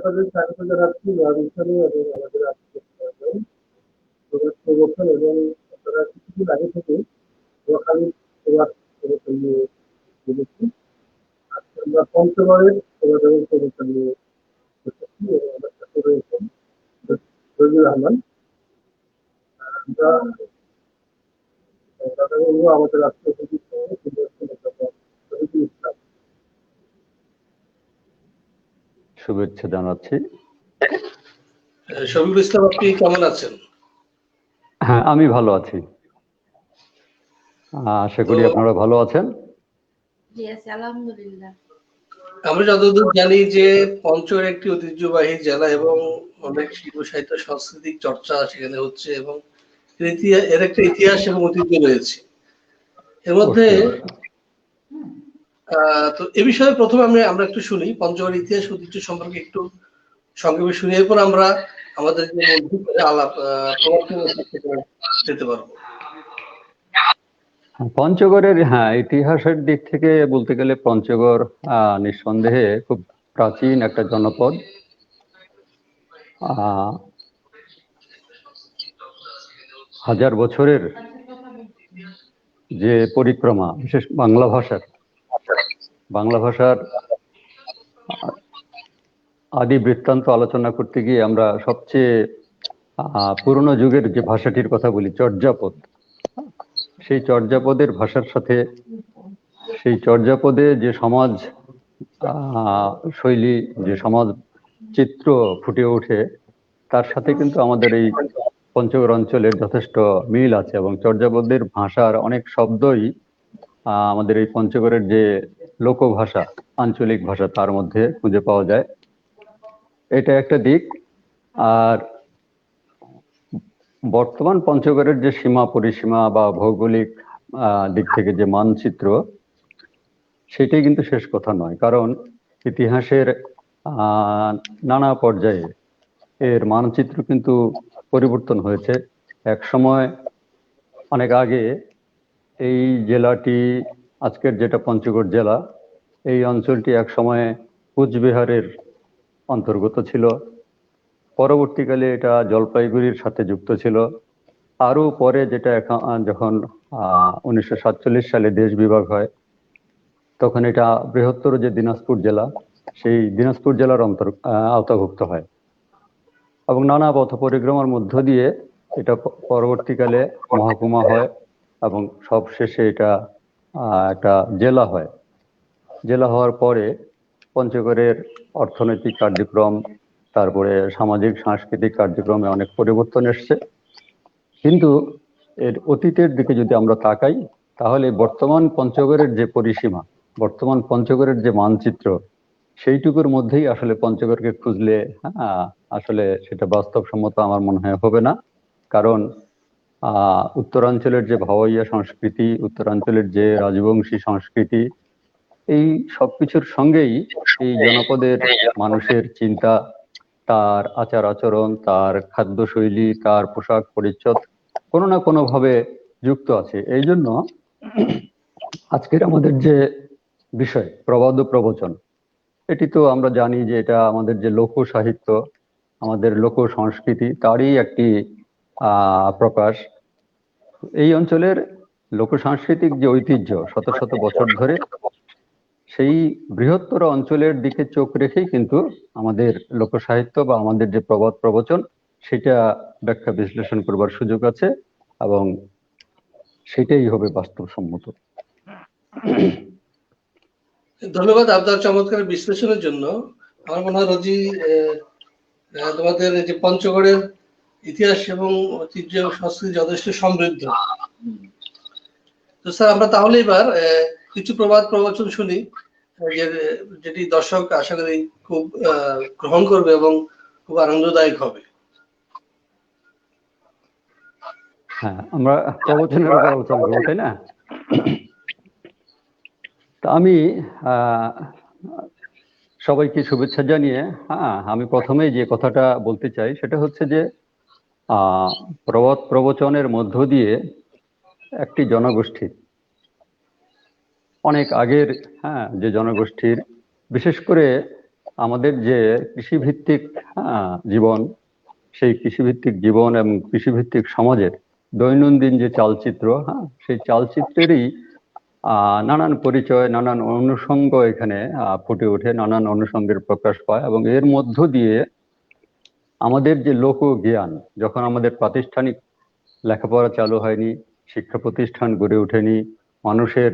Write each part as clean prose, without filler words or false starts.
আপনাদের স্বাগত জানাচ্ছি অনুষ্ঠানে এবং আমাদের আজকের প্রবর্তন এবং আপনারা কিছুদিন আগে থেকে নোয়াখালী প্রবাদ প্রবর্তন নিয়ে বলেছি। আজকে আমরা পঞ্চগড়ের প্রবাদ এবং প্রবর্তন নিয়ে এসেছি এবং আমার সাথে রয়েছেন রবিউর রহমান। আমরা দাদা বলবো আমাদের আজকে ইসলাম। শুভেচ্ছা জানাচ্ছি। শফিকুল ইসলাম, আপনি কেমন আছেন? হ্যাঁ, আমি ভালো আছি, আশা করি আপনারা ভালো আছেন। জি আছি, আলহামদুলিল্লাহ। আমরা যতদূর জানি যে পঞ্চগড় একটি ঐতিহ্যবাহী জেলা এবং অনেক শিল্প সাহিত্য সাংস্কৃতিক চর্চা সেখানে হচ্ছে এবং এর একটা ইতিহাস এবং ঐতিহ্য রয়েছে। এর মধ্যে তো এ বিষয়ে প্রথমে আমরা একটু শুনি পঞ্চগড়ের ইতিহাস ঐতিহ্য সম্পর্কে একটু সংক্ষেপে শুনি, এরপর আমরা আমাদের আলাপ যেতে পারবো। পঞ্চগড়ের ইতিহাসের দিক থেকে বলতে গেলে পঞ্চগড় নিঃসন্দেহে খুব প্রাচীন একটা জনপদ। হাজার বছরের যে পরিক্রমা, বিশেষ বাংলা ভাষার আদি বৃত্তান্ত আলোচনা করতে গিয়ে আমরা সবচেয়ে পুরনো যুগের যে ভাষাটির কথা বলি, চর্যাপদ, সেই চর্যাপদের ভাষার সাথে সেই চর্যাপদে যে সমাজ শৈলী, যে সমাজ চিত্র ফুটে ওঠে, তার সাথে কিন্তু আমাদের এই পঞ্চগড় অঞ্চলের যথেষ্ট মিল আছে এবং চর্যাপদের ভাষার অনেক শব্দই আমাদের এই পঞ্চগড়ের যে লোকভাষা, আঞ্চলিক ভাষা, তার মধ্যে খুঁজে পাওয়া যায়। এটা একটা দিক। আর বর্তমান পঞ্চগড়ের যে সীমা পরিসীমা বা ভৌগোলিক দিক থেকে যে মানচিত্র, সেটাই কিন্তু শেষ কথা নয়, কারণ ইতিহাসের নানা পর্যায়ে এর মানচিত্র কিন্তু পরিবর্তন হয়েছে। এক সময় অনেক আগে এই জেলাটি, আজকের যেটা পঞ্চগড় জেলা, এই অঞ্চলটি এক সময় কুচবিহারের অন্তর্গত ছিল। পরবর্তীকালে এটা জলপাইগুড়ির সাথে যুক্ত ছিল। আরও পরে যেটা যখন 1947 সালে দেশ বিভাগ হয়, তখন এটা বৃহত্তর যে দিনাজপুর জেলা, সেই দিনাজপুর জেলার আওতাভুক্ত হয় এবং নানা পথ পরিক্রমার মধ্য দিয়ে এটা পরবর্তীকালে মহকুমা হয় এবং সবশেষে এটা একটা জেলা হয়। জেলা হওয়ার পরে পঞ্চগড়ের অর্থনৈতিক কার্যক্রম, তারপরে সামাজিক সাংস্কৃতিক কার্যক্রমে অনেক পরিবর্তন এসছে। কিন্তু এর অতীতের দিকে যদি আমরা তাকাই, তাহলে বর্তমান পঞ্চগড়ের যে পরিসীমা, বর্তমান পঞ্চগড়ের যে মানচিত্র, সেইটুকুর মধ্যেই আসলে পঞ্চগড়কে খুঁজলে আসলে সেটা বাস্তবসম্মত আমার মনে হয় হবে না। কারণ উত্তরাঞ্চলের যে ভাওয়াইয়া সংস্কৃতি, উত্তরাঞ্চলের যে রাজবংশী সংস্কৃতি, এই সবকিছুর সঙ্গেই এই জনপদের মানুষের চিন্তা, তার আচার আচরণ, তার খাদ্যশৈলী, তার পোশাক পরিচ্ছদ কোনো না কোনো ভাবে যুক্ত আছে। এই জন্য আজকের আমাদের যে বিষয় প্রবাদ ও প্রবচন, এটি তো আমরা জানি যে এটা আমাদের যে লোক সাহিত্য, আমাদের লোক সংস্কৃতি, তারই একটি প্রকাশ। এই অঞ্চলের লোক সাংস্কৃতিক যে ঐতিহ্য শত শত বছর ধরে, সেই বৃহত্তর অঞ্চলের দিকে চোখ রেখেই কিন্তু আমাদের লোক সাহিত্য বা আমাদের যে প্রবাদ প্রবচন, সেটা ব্যাখ্যা বিশ্লেষণ করবার সুযোগ আছে এবং সেটাই হবে বাস্তবসম্মত। ধন্যবাদ আপনার চমৎকার বিশ্লেষণের জন্য। আমার মনে হয় রোজি, তোমাদের যে পঞ্চগড়ের ইতিহাস এবং ঐতিহ্য সংস্কৃতি যথেষ্ট সমৃদ্ধ। তো স্যার, আমরা তাহলে এবার কিছু প্রবাদ প্রবচন শুনি, যেটি দর্শক আশা করি খুব গ্রহণ করবে এবং খুব আনন্দদায়ক হবে। হ্যাঁ, আমরা প্রবচনের উপর আলোচনা করবো, তাই না? তা আমি সবাইকে শুভেচ্ছা জানিয়ে আমি প্রথমেই যে কথাটা বলতে চাই সেটা হচ্ছে যে প্রবাদ প্রবচনের মধ্য দিয়ে একটি জনগোষ্ঠীর, অনেক আগের যে জনগোষ্ঠীর, বিশেষ করে আমাদের যে কৃষিভিত্তিক জীবন, সেই কৃষিভিত্তিক জীবন এবং কৃষিভিত্তিক সমাজের দৈনন্দিন যে চালচিত্র, সেই চালচিত্রেরই নানান পরিচয়, নানান অনুষঙ্গ এখানে ফুটে ওঠে, নানান অনুষঙ্গের প্রকাশ পায়। এবং এর মধ্য দিয়ে আমাদের যে লোক জ্ঞান, যখন আমাদের প্রাতিষ্ঠানিক লেখাপড়া চালু হয়নি, শিক্ষা প্রতিষ্ঠান গড়ে ওঠেনি, মানুষের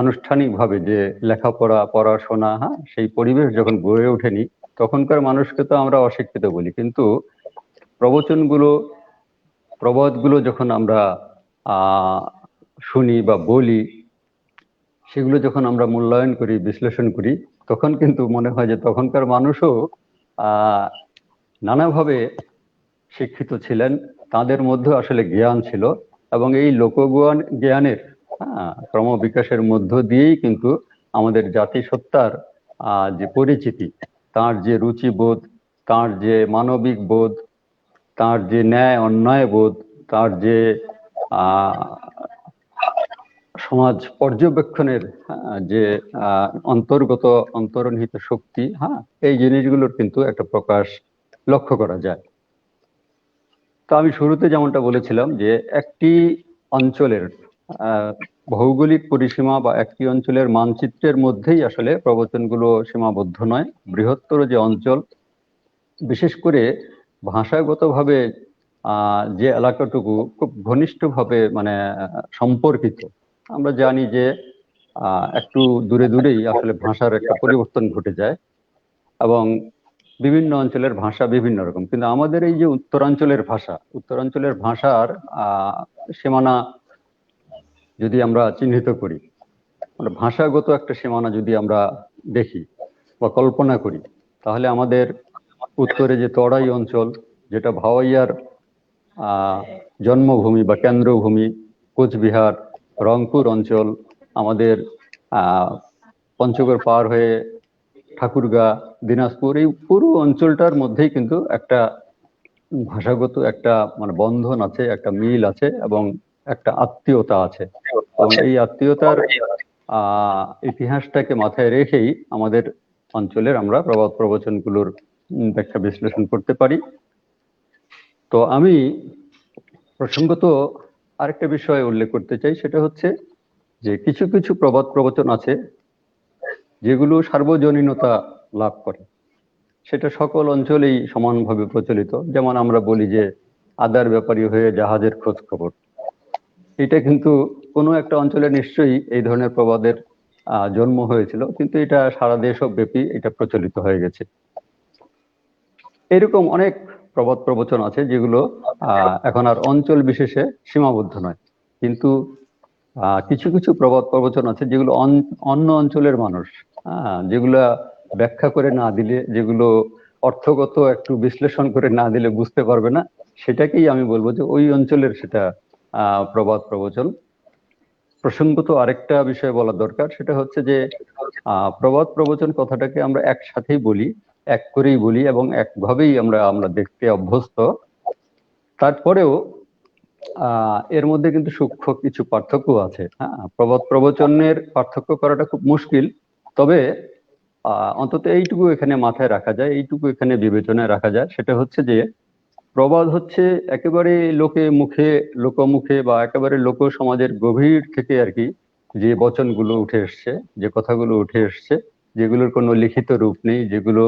আনুষ্ঠানিকভাবে যে লেখাপড়া পড়াশোনা সেই পরিবেশ যখন গড়ে ওঠেনি, তখনকার মানুষকে তো আমরা অশিক্ষিত বলি। কিন্তু প্রবচনগুলো, প্রবাদগুলো যখন আমরা শুনি বা বলি, সেগুলো যখন আমরা মূল্যায়ন করি, বিশ্লেষণ করি, তখন কিন্তু মনে হয় যে তখনকার মানুষও নানাভাবে শিক্ষিত ছিলেন, তাদের মধ্যে আসলে জ্ঞান ছিল। এবং এই লোকজ্ঞান জ্ঞানের ক্রমবিকাশের মধ্য দিয়েই কিন্তু আমাদের জাতিসত্তার যে পরিচিতি, তার যে রুচিবোধ, তার যে মানবিক বোধ, তার যে ন্যায় অন্যায় বোধ, তার যে সমাজ পর্যবেক্ষণের যে অন্তর্নিহিত শক্তি, এই জিনিসগুলোর কিন্তু একটা প্রকাশ লক্ষ্য করা যায়। তো আমি শুরুতে যেমনটা বলেছিলাম যে একটি অঞ্চলের ভৌগোলিক পরিসীমা বা একটি অঞ্চলের মানচিত্রের মধ্যেই আসলে প্রবচনগুলো সীমাবদ্ধ নয়। বৃহত্তর যে অঞ্চল, বিশেষ করে ভাষাগতভাবে যে এলাকাটুকু খুব ঘনিষ্ঠভাবে মানে সম্পর্কিত, আমরা জানি যে একটু দূরে দূরেই আসলে ভাষার একটা পরিবর্তন ঘটে যায় এবং বিভিন্ন অঞ্চলের ভাষা বিভিন্ন রকম। কিন্তু আমাদের এই যে উত্তরাঞ্চলের ভাষার সীমানা যদি আমরা চিহ্নিত করি, মানে ভাষাগত একটা সীমানা যদি আমরা দেখি বা কল্পনা করি, তাহলে আমাদের উত্তরে যে তরাই অঞ্চল, যেটা ভাওয়াইয়ার জন্মভূমি বা কেন্দ্রভূমি, কোচবিহার, রংপুর অঞ্চল, আমাদের পঞ্চগড় পার হয়ে ঠাকুরগাঁ, দিনাজপুর, এই পুরো অঞ্চলটার মধ্যেই কিন্তু একটা ভাষাগত একটা মানে বন্ধন আছে, একটা মিল আছে এবং একটা আত্মীয়তা আছে। এবং এই আত্মীয়তার ইতিহাসটাকে মাথায় রেখেই আমাদের অঞ্চলের আমরা প্রবাদ প্রবচনগুলোর ব্যাখ্যা বিশ্লেষণ করতে পারি। তো আমি প্রসঙ্গত আরেকটা বিষয় উল্লেখ করতে চাই, সেটা হচ্ছে যে কিছু কিছু প্রবাদ প্রবচন আছে যেগুলো সার্বজনীনতা লাভ করে, সেটা সকল অঞ্চলেই সমানভাবে প্রচলিত। যেমন আমরা বলি যে আদার ব্যাপারী হয়ে জাহাজের খোঁজ খবর, এটা কিন্তু কোনো একটা অঞ্চলে নিশ্চয়ই এই ধরনের প্রবাদের জন্ম হয়েছিল, কিন্তু এটা সারা দেশব্যাপী এটা প্রচলিত হয়ে গেছে। এরকম অনেক প্রবাদ প্রবচন আছে যেগুলো এখন আর অঞ্চল বিশেষে সীমাবদ্ধ নয়, কিন্তু কিছু কিছু প্রবাদ প্রবচন আছে যেগুলো অন্য অঞ্চলের মানুষ যেগুলা ব্যাখ্যা করে না দিলে, যেগুলো অর্থগত একটু বিশ্লেষণ করে না দিলে বুঝতে পারবে না, সেটাকেই আমি বলবো যে ওই অঞ্চলের সেটা প্রবাদ প্রবচন। প্রসঙ্গত আরেকটা বিষয় বলা দরকার, সেটা হচ্ছে যে প্রবাদ প্রবচন কথাটাকে আমরা একসাথেই বলি, এক করেই বলি এবং একভাবেই আমরা দেখতে অভ্যস্ত। তারপরেও এর মধ্যে কিন্তু সূক্ষ্ম কিছু পার্থক্য আছে। প্রবাদ প্রবচনের পার্থক্য করাটা খুব মুশকিল, তবে অন্তত এইটুকু এখানে মাথায় রাখা যায়, এইটুকু এখানে বিবেচনায় রাখা যায়, সেটা হচ্ছে যে প্রবাদ হচ্ছে একেবারে লোকমুখে বা একেবারে লোক সমাজের গভীর থেকে আর কি যে বচনগুলো উঠে এসছে, যে কথাগুলো উঠে এসছে, যেগুলোর কোনো লিখিত রূপ নেই, যেগুলো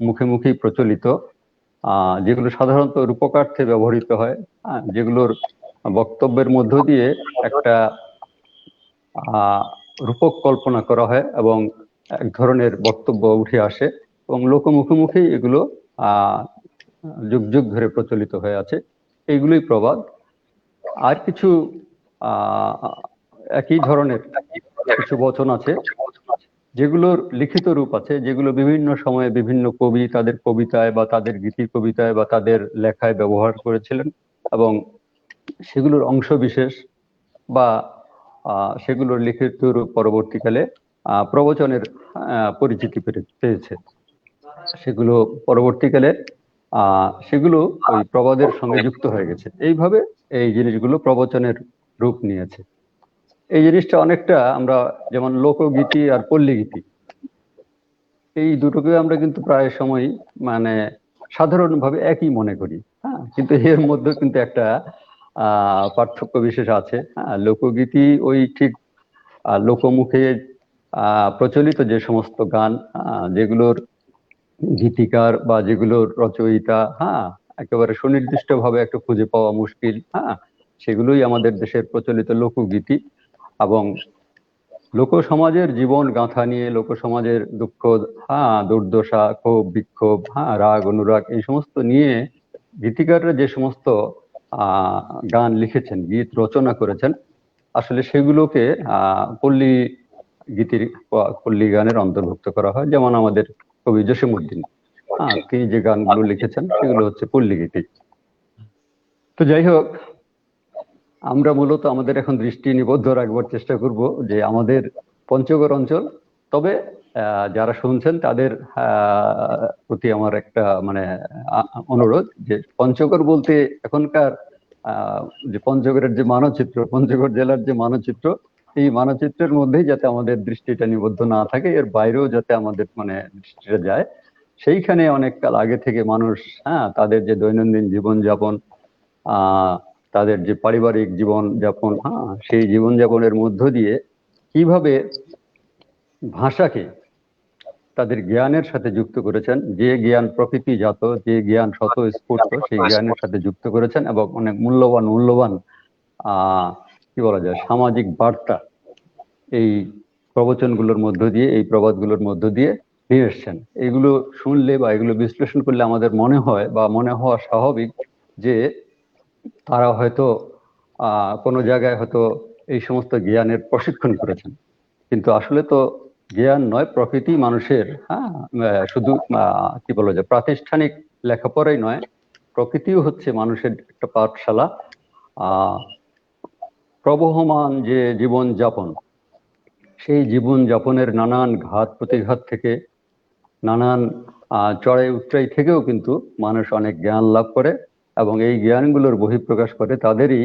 মুখে মুখেই প্রচলিত, যেগুলো সাধারণত রূপকার্থে ব্যবহৃত হয়, যেগুলোর বক্তব্যের মধ্য দিয়ে একটা রূপক কল্পনা করা হয় এবং এক ধরনের বক্তব্য উঠে আসে এবং লোকমুখেই এগুলো যুগ যুগ ধরে প্রচলিত হয়ে আছে, এইগুলোই প্রবাদ। আর কিছু একই ধরনের কিছু বচন আছে যেগুলোর লিখিত রূপ আছে, যেগুলো বিভিন্ন সময়ে বিভিন্ন কবি তাদের কবিতায় বা তাদের গীতি কবিতায় বা তাদের লেখায় ব্যবহার করেছিলেন এবং সেগুলোর অংশ বিশেষ বা সেগুলোর লিখিত রূপ পরবর্তীকালে প্রবচনের পরিচিতি পেয়েছে। সেগুলো পরবর্তীকালে সেগুলো ওই প্রবাদের সঙ্গে যুক্ত হয়ে গেছে। এইভাবে এই জিনিসগুলো প্রবচনের রূপ নিয়েছে। এই জিনিসটা অনেকটা আমরা যেমন লোকগীতি আর পল্লীগীতি, এই দুটোকে আমরা কিন্তু প্রায় সময় মানে সাধারণভাবে একই মনে করি। হ্যাঁ, কিন্তু এর মধ্যে কিন্তু একটা পার্থক্য বিশেষ আছে। হ্যাঁ, লোকগীতি ওই ঠিক লোকমুখে প্রচলিত যে সমস্ত গান, যেগুলোর গীতিকার বা যেগুলোর রচয়িতা, হ্যাঁ, একেবারে সুনির্দিষ্টভাবে একটু খুঁজে পাওয়া মুশকিল। হ্যাঁ, সেগুলোই আমাদের দেশের প্রচলিত লোকগীতি। এবং লোক সমাজের জীবন গাঁথা নিয়ে, লোক সমাজের দুঃখ, হ্যাঁ, দুর্দশা, ক্ষোভ, বিক্ষোভ, হ্যাঁ, রাগ, অনুরাগ, এই সমস্ত নিয়ে গীতিকাররা যে সমস্ত গান লিখেছেন, গীত রচনা করেছেন, আসলে সেগুলোকে পল্লী গীতির, পল্লী গানের অন্তর্ভুক্ত করা হয়। যেমন আমাদের কবি জসিমউদ্দিন, হ্যাঁ, তিনি যে গানগুলো লিখেছেন সেগুলো হচ্ছে পল্লী গীতি। তো যাই হোক, আমরা মূলত আমাদের এখন দৃষ্টি নিবদ্ধ রাখবার চেষ্টা করব যে আমাদের পঞ্চগড় অঞ্চল। তবে যারা শুনছেন তাদের প্রতি আমার একটা মানে অনুরোধ, যে পঞ্চগড় বলতে এখনকার যে পঞ্চগড়ের যে মানচিত্র, পঞ্চগড় জেলার যে মানচিত্র, এই মানচিত্রের মধ্যেই যাতে আমাদের দৃষ্টিটা নিবদ্ধ না থাকে, এর বাইরেও যাতে আমাদের মানে দৃষ্টিটা যায়। সেইখানে অনেক কাল আগে থেকে মানুষ, হ্যাঁ, তাদের যে দৈনন্দিন জীবনযাপন, তাদের যে পারিবারিক জীবনযাপন, হ্যাঁ, সেই জীবনযাপনের মধ্য দিয়ে কিভাবে ভাষাকে তাদের জ্ঞানের সাথে যুক্ত করেছেন, যে জ্ঞান প্রকৃতিজাত, যে জ্ঞান স্বতঃস্ফূর্ত, সেই জ্ঞানের সাথে যুক্ত করেছেন, এবং অনেক মূল্যবান মূল্যবান কি বলা যায়, সামাজিক বার্তা এই প্রবচনগুলোর মধ্য দিয়ে, এই প্রবাদগুলোর মধ্য দিয়ে নিয়ে এসছেন। এগুলো শুনলে বা এগুলো বিশ্লেষণ করলে আমাদের মনে হয় বা মনে হওয়া স্বাভাবিক যে তারা হয়তো কোনো জায়গায় হয়তো এই সমস্ত জ্ঞানের প্রশিক্ষণ করেছেন। কিন্তু আসলে তো জ্ঞান নয়, প্রকৃতি মানুষের, হ্যাঁ, শুধু কি বলা যায়, প্রাতিষ্ঠানিক লেখাপড়াই নয়, প্রকৃতিও হচ্ছে মানুষের একটা পাঠশালা। প্রবহমান যে জীবন যাপন, সেই জীবন যাপনের নানান ঘাত প্রতিঘাত থেকে, নানান চড়াই উতরাই থেকেও কিন্তু মানুষ অনেক জ্ঞান লাভ করে, এবং এই জ্ঞানগুলোর বহিঃপ্রকাশ করে তাদেরই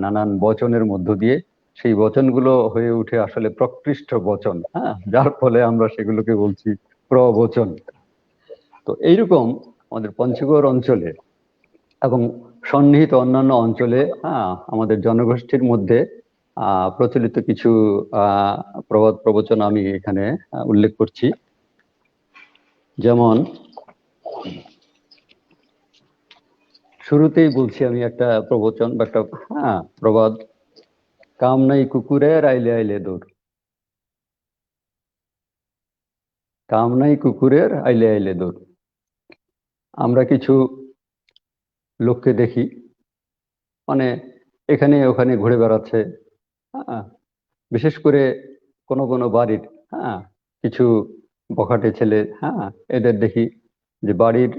নানান বচনের মধ্য দিয়ে। সেই বচনগুলো হয়ে উঠে আসলে প্রকৃষ্ট বচন, হ্যাঁ, যার ফলে আমরা সেগুলোকে বলছি প্রবচন। তো এইরকম আমাদের পঞ্চগড় অঞ্চলে এবং সন্নিহিত অন্যান্য অঞ্চলে, হ্যাঁ, আমাদের জনগোষ্ঠীর মধ্যে প্রচলিত কিছু প্রবাদ প্রবচন আমি এখানে উল্লেখ করছি। যেমন শুরুতেই বলছি আমি একটা প্রবচন বা একটা, হ্যাঁ, প্রবাদ। কাম নাই কুকুরের, আইলে আইলে দৌড়। কাম নাই কুকুরের, আইলে আইলে দৌড়। আমরা কিছু লোককে দেখি মানে এখানে ওখানে ঘুরে বেড়াচ্ছে, হ্যাঁ, বিশেষ করে কোনো কোনো বাড়ির, হ্যাঁ, কিছু বখাটে ছেলে, হ্যাঁ, এদের দেখি যে বাড়ির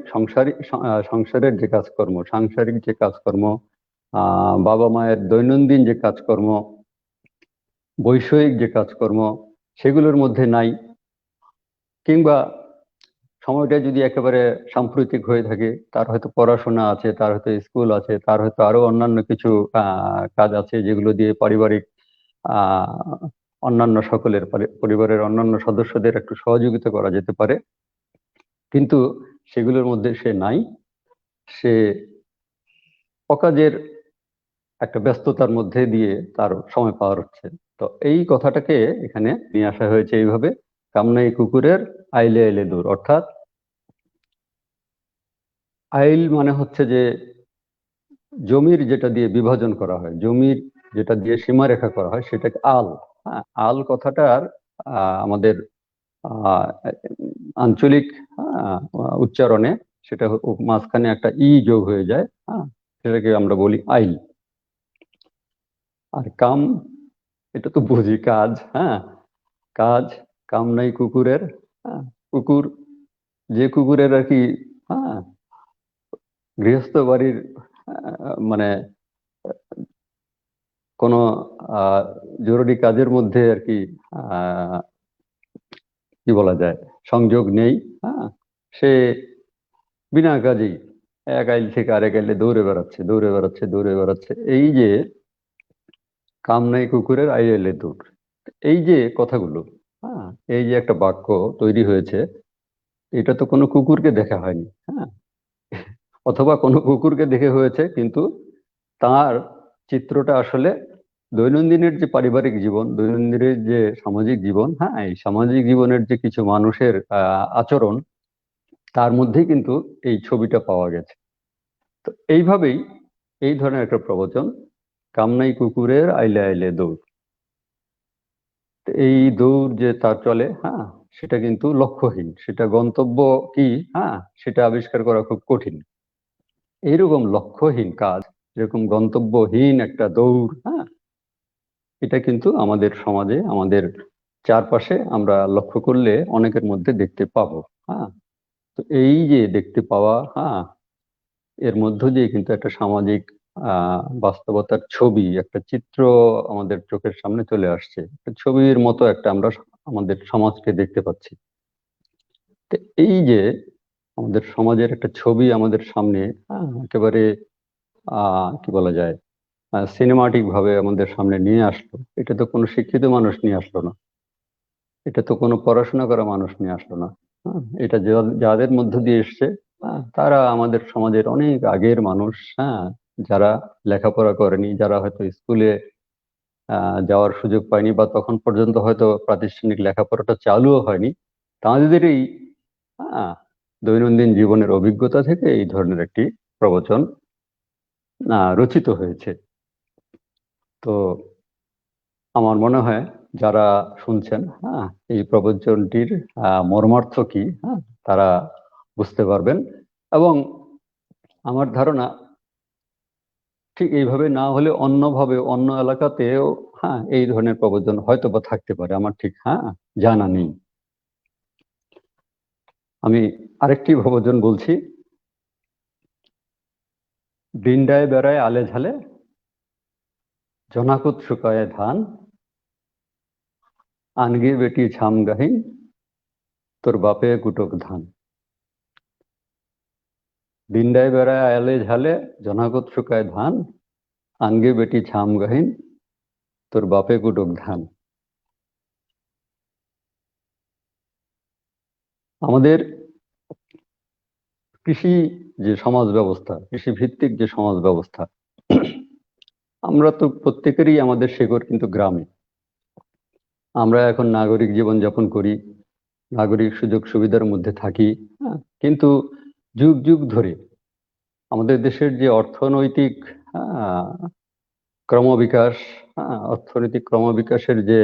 সংসারের যে কাজকর্ম, সাংসারিক যে কাজকর্ম, বাবা মায়ের দৈনন্দিন যে কাজকর্ম, বৈষয়িক যে কাজকর্ম, সেগুলোর মধ্যে নাই। কিংবা সময়টা যদি একেবারে সাম্প্রতিক হয়ে থাকে, তার হয়তো পড়াশোনা আছে, তার হয়তো স্কুল আছে, তার হয়তো আরো অন্যান্য কিছু কাজ আছে, যেগুলো দিয়ে পারিবারিক আহ অন্যান্য সকলের পরিবারের অন্যান্য সদস্যদের একটু সহযোগিতা করা যেতে পারে, কিন্তু সেগুলোর মধ্যে সে নাই। সে অকাজের একটা ব্যস্ততার মধ্যে দিয়ে তার সময় পার হচ্ছে। তো এই কথাটাকে এখানে নিয়ে আসা হয়েছে এইভাবে, কামনাই কুকুরের, আইলে আইলে দূর। অর্থাৎ আইল মানে হচ্ছে যে জমির যেটা দিয়ে বিভাজন করা হয়, জমির যেটা দিয়ে সীমারেখা করা হয়, সেটাকে আল। হ্যাঁ, আল কথাটার আমাদের আঞ্চলিক উচ্চারণে সেটা মাঝখানে একটা ই যোগ হয়ে যায়, হ্যাঁ, সেটাকে আমরা বলি আইল। আর কাম, এটা তো বুঝি কাজ, হ্যাঁ, কাজ। কাম নাই কুকুরের, হ্যাঁ, কুকুর, যে কুকুরের আর কি, হ্যাঁ, গৃহস্থ বাড়ির মানে কোনো জরুরি কাজের মধ্যে আর কি কি বলা যায়, সংযোগ নেই, হ্যাঁ, সে বিনা কাজেই এক আইল থেকে আরেক আইলে দৌড়ে বেড়াচ্ছে, দৌড়ে বেড়াচ্ছে, দৌড়ে বেড়াচ্ছে। এই যে কাম নাই কুকুরের, আইলে দৌড়, এই যে কথাগুলো, হ্যাঁ, এই যে একটা বাক্য তৈরি হয়েছে, এটা তো কোনো কুকুরকে দেখা হয়নি, হ্যাঁ, অথবা কোনো কুকুরকে দেখে হয়েছে, কিন্তু তার চিত্রটা আসলে দৈনন্দিনের যে পারিবারিক জীবন, দৈনন্দিনের যে সামাজিক জীবন, হ্যাঁ, এই সামাজিক জীবনের যে কিছু মানুষের আচরণ, তার মধ্যেই কিন্তু এই ছবিটা পাওয়া গেছে। তো এইভাবেই এই ধরনের একটা প্রবচন, কামনাই কুকুরের আইলে আইলে দৌড়। তো এই দৌড় যে তার চলে, হ্যাঁ, সেটা কিন্তু লক্ষ্যহীন, সেটা গন্তব্য কি, হ্যাঁ, সেটা আবিষ্কার করা খুব কঠিন। এইরকম লক্ষ্যহীন কাজ, যেরকম গন্তব্যহীন একটা দৌড়, হ্যাঁ, এটা কিন্তু আমাদের সমাজে, আমাদের চারপাশে আমরা লক্ষ্য করলে অনেকের মধ্যে দেখতে পাবো। হ্যাঁ, তো এই যে দেখতে পাওয়া, হ্যাঁ, এর মধ্য দিয়ে কিন্তু একটা সামাজিক বাস্তবতার ছবি, একটা চিত্র আমাদের চোখের সামনে চলে আসছে। একটা ছবির মতো একটা আমরা আমাদের সমাজকে দেখতে পাচ্ছি। তো এই যে আমাদের সমাজের একটা ছবি আমাদের সামনে, হ্যাঁ, একেবারে কি বলা যায়, সিনেমাটিক ভাবে আমাদের সামনে নিয়ে আসলো। এটা তো কোনো শিক্ষিত মানুষ নিয়ে আসলো না, এটা তো কোনো পড়াশোনা করা মানুষ নিয়ে আসলো না। হ্যাঁ, এটা যাদের মধ্য দিয়ে এসছে, হ্যাঁ, তারা আমাদের সমাজের অনেক আগের মানুষ। হ্যাঁ, যারা লেখাপড়া করেনি, যারা হয়তো স্কুলে যাওয়ার সুযোগ পায়নি, বা তখন পর্যন্ত হয়তো প্রাতিষ্ঠানিক লেখাপড়াটা চালুও হয়নি, তাদেরই হ্যাঁ দৈনন্দিন জীবনের অভিজ্ঞতা থেকে এই ধরনের একটি প্রবচন রচিত হয়েছে। তো আমার মনে হয় যারা শুনছেন, হ্যাঁ, এই প্রবচনটির মর্মার্থ কি, হ্যাঁ, তারা বুঝতে পারবেন। এবং আমার ধারণা ঠিক এইভাবে না হলে অন্যভাবে অন্য এলাকাতেও, হ্যাঁ, এই ধরনের প্রবচন হয়তো বা থাকতে পারে, আমার ঠিক, হ্যাঁ, জানা নেই। আমি আরেকটি প্রবচন বলছি। দিনডায় বেড়ায় আলে ঝালে, জনাকুত শুকায় ধান, আনগে বেটি ছাম গাহিন, তোর বাপে কুটক ধান। দিনডায় বেড়ায় আলে ঝালে, জনাকুত শুকায় ধান, আনগে বেটি ছাম গাহিন, তোর বাপে কুটক ধান। আমাদের কৃষি যে সমাজ ব্যবস্থা, কৃষি ভিত্তিক যে সমাজ ব্যবস্থা, আমরা তো প্রত্যেকেরই আমাদের শেকড় কিন্তু গ্রামে। আমরা এখন নাগরিক জীবন যাপন করি, নাগরিক সুযোগ সুবিধার মধ্যে থাকি, হ্যাঁ, কিন্তু যুগ যুগ ধরে আমাদের দেশের যে অর্থনৈতিক আহ, ক্রমবিকাশ, হ্যাঁ, অর্থনৈতিক ক্রমবিকাশের যে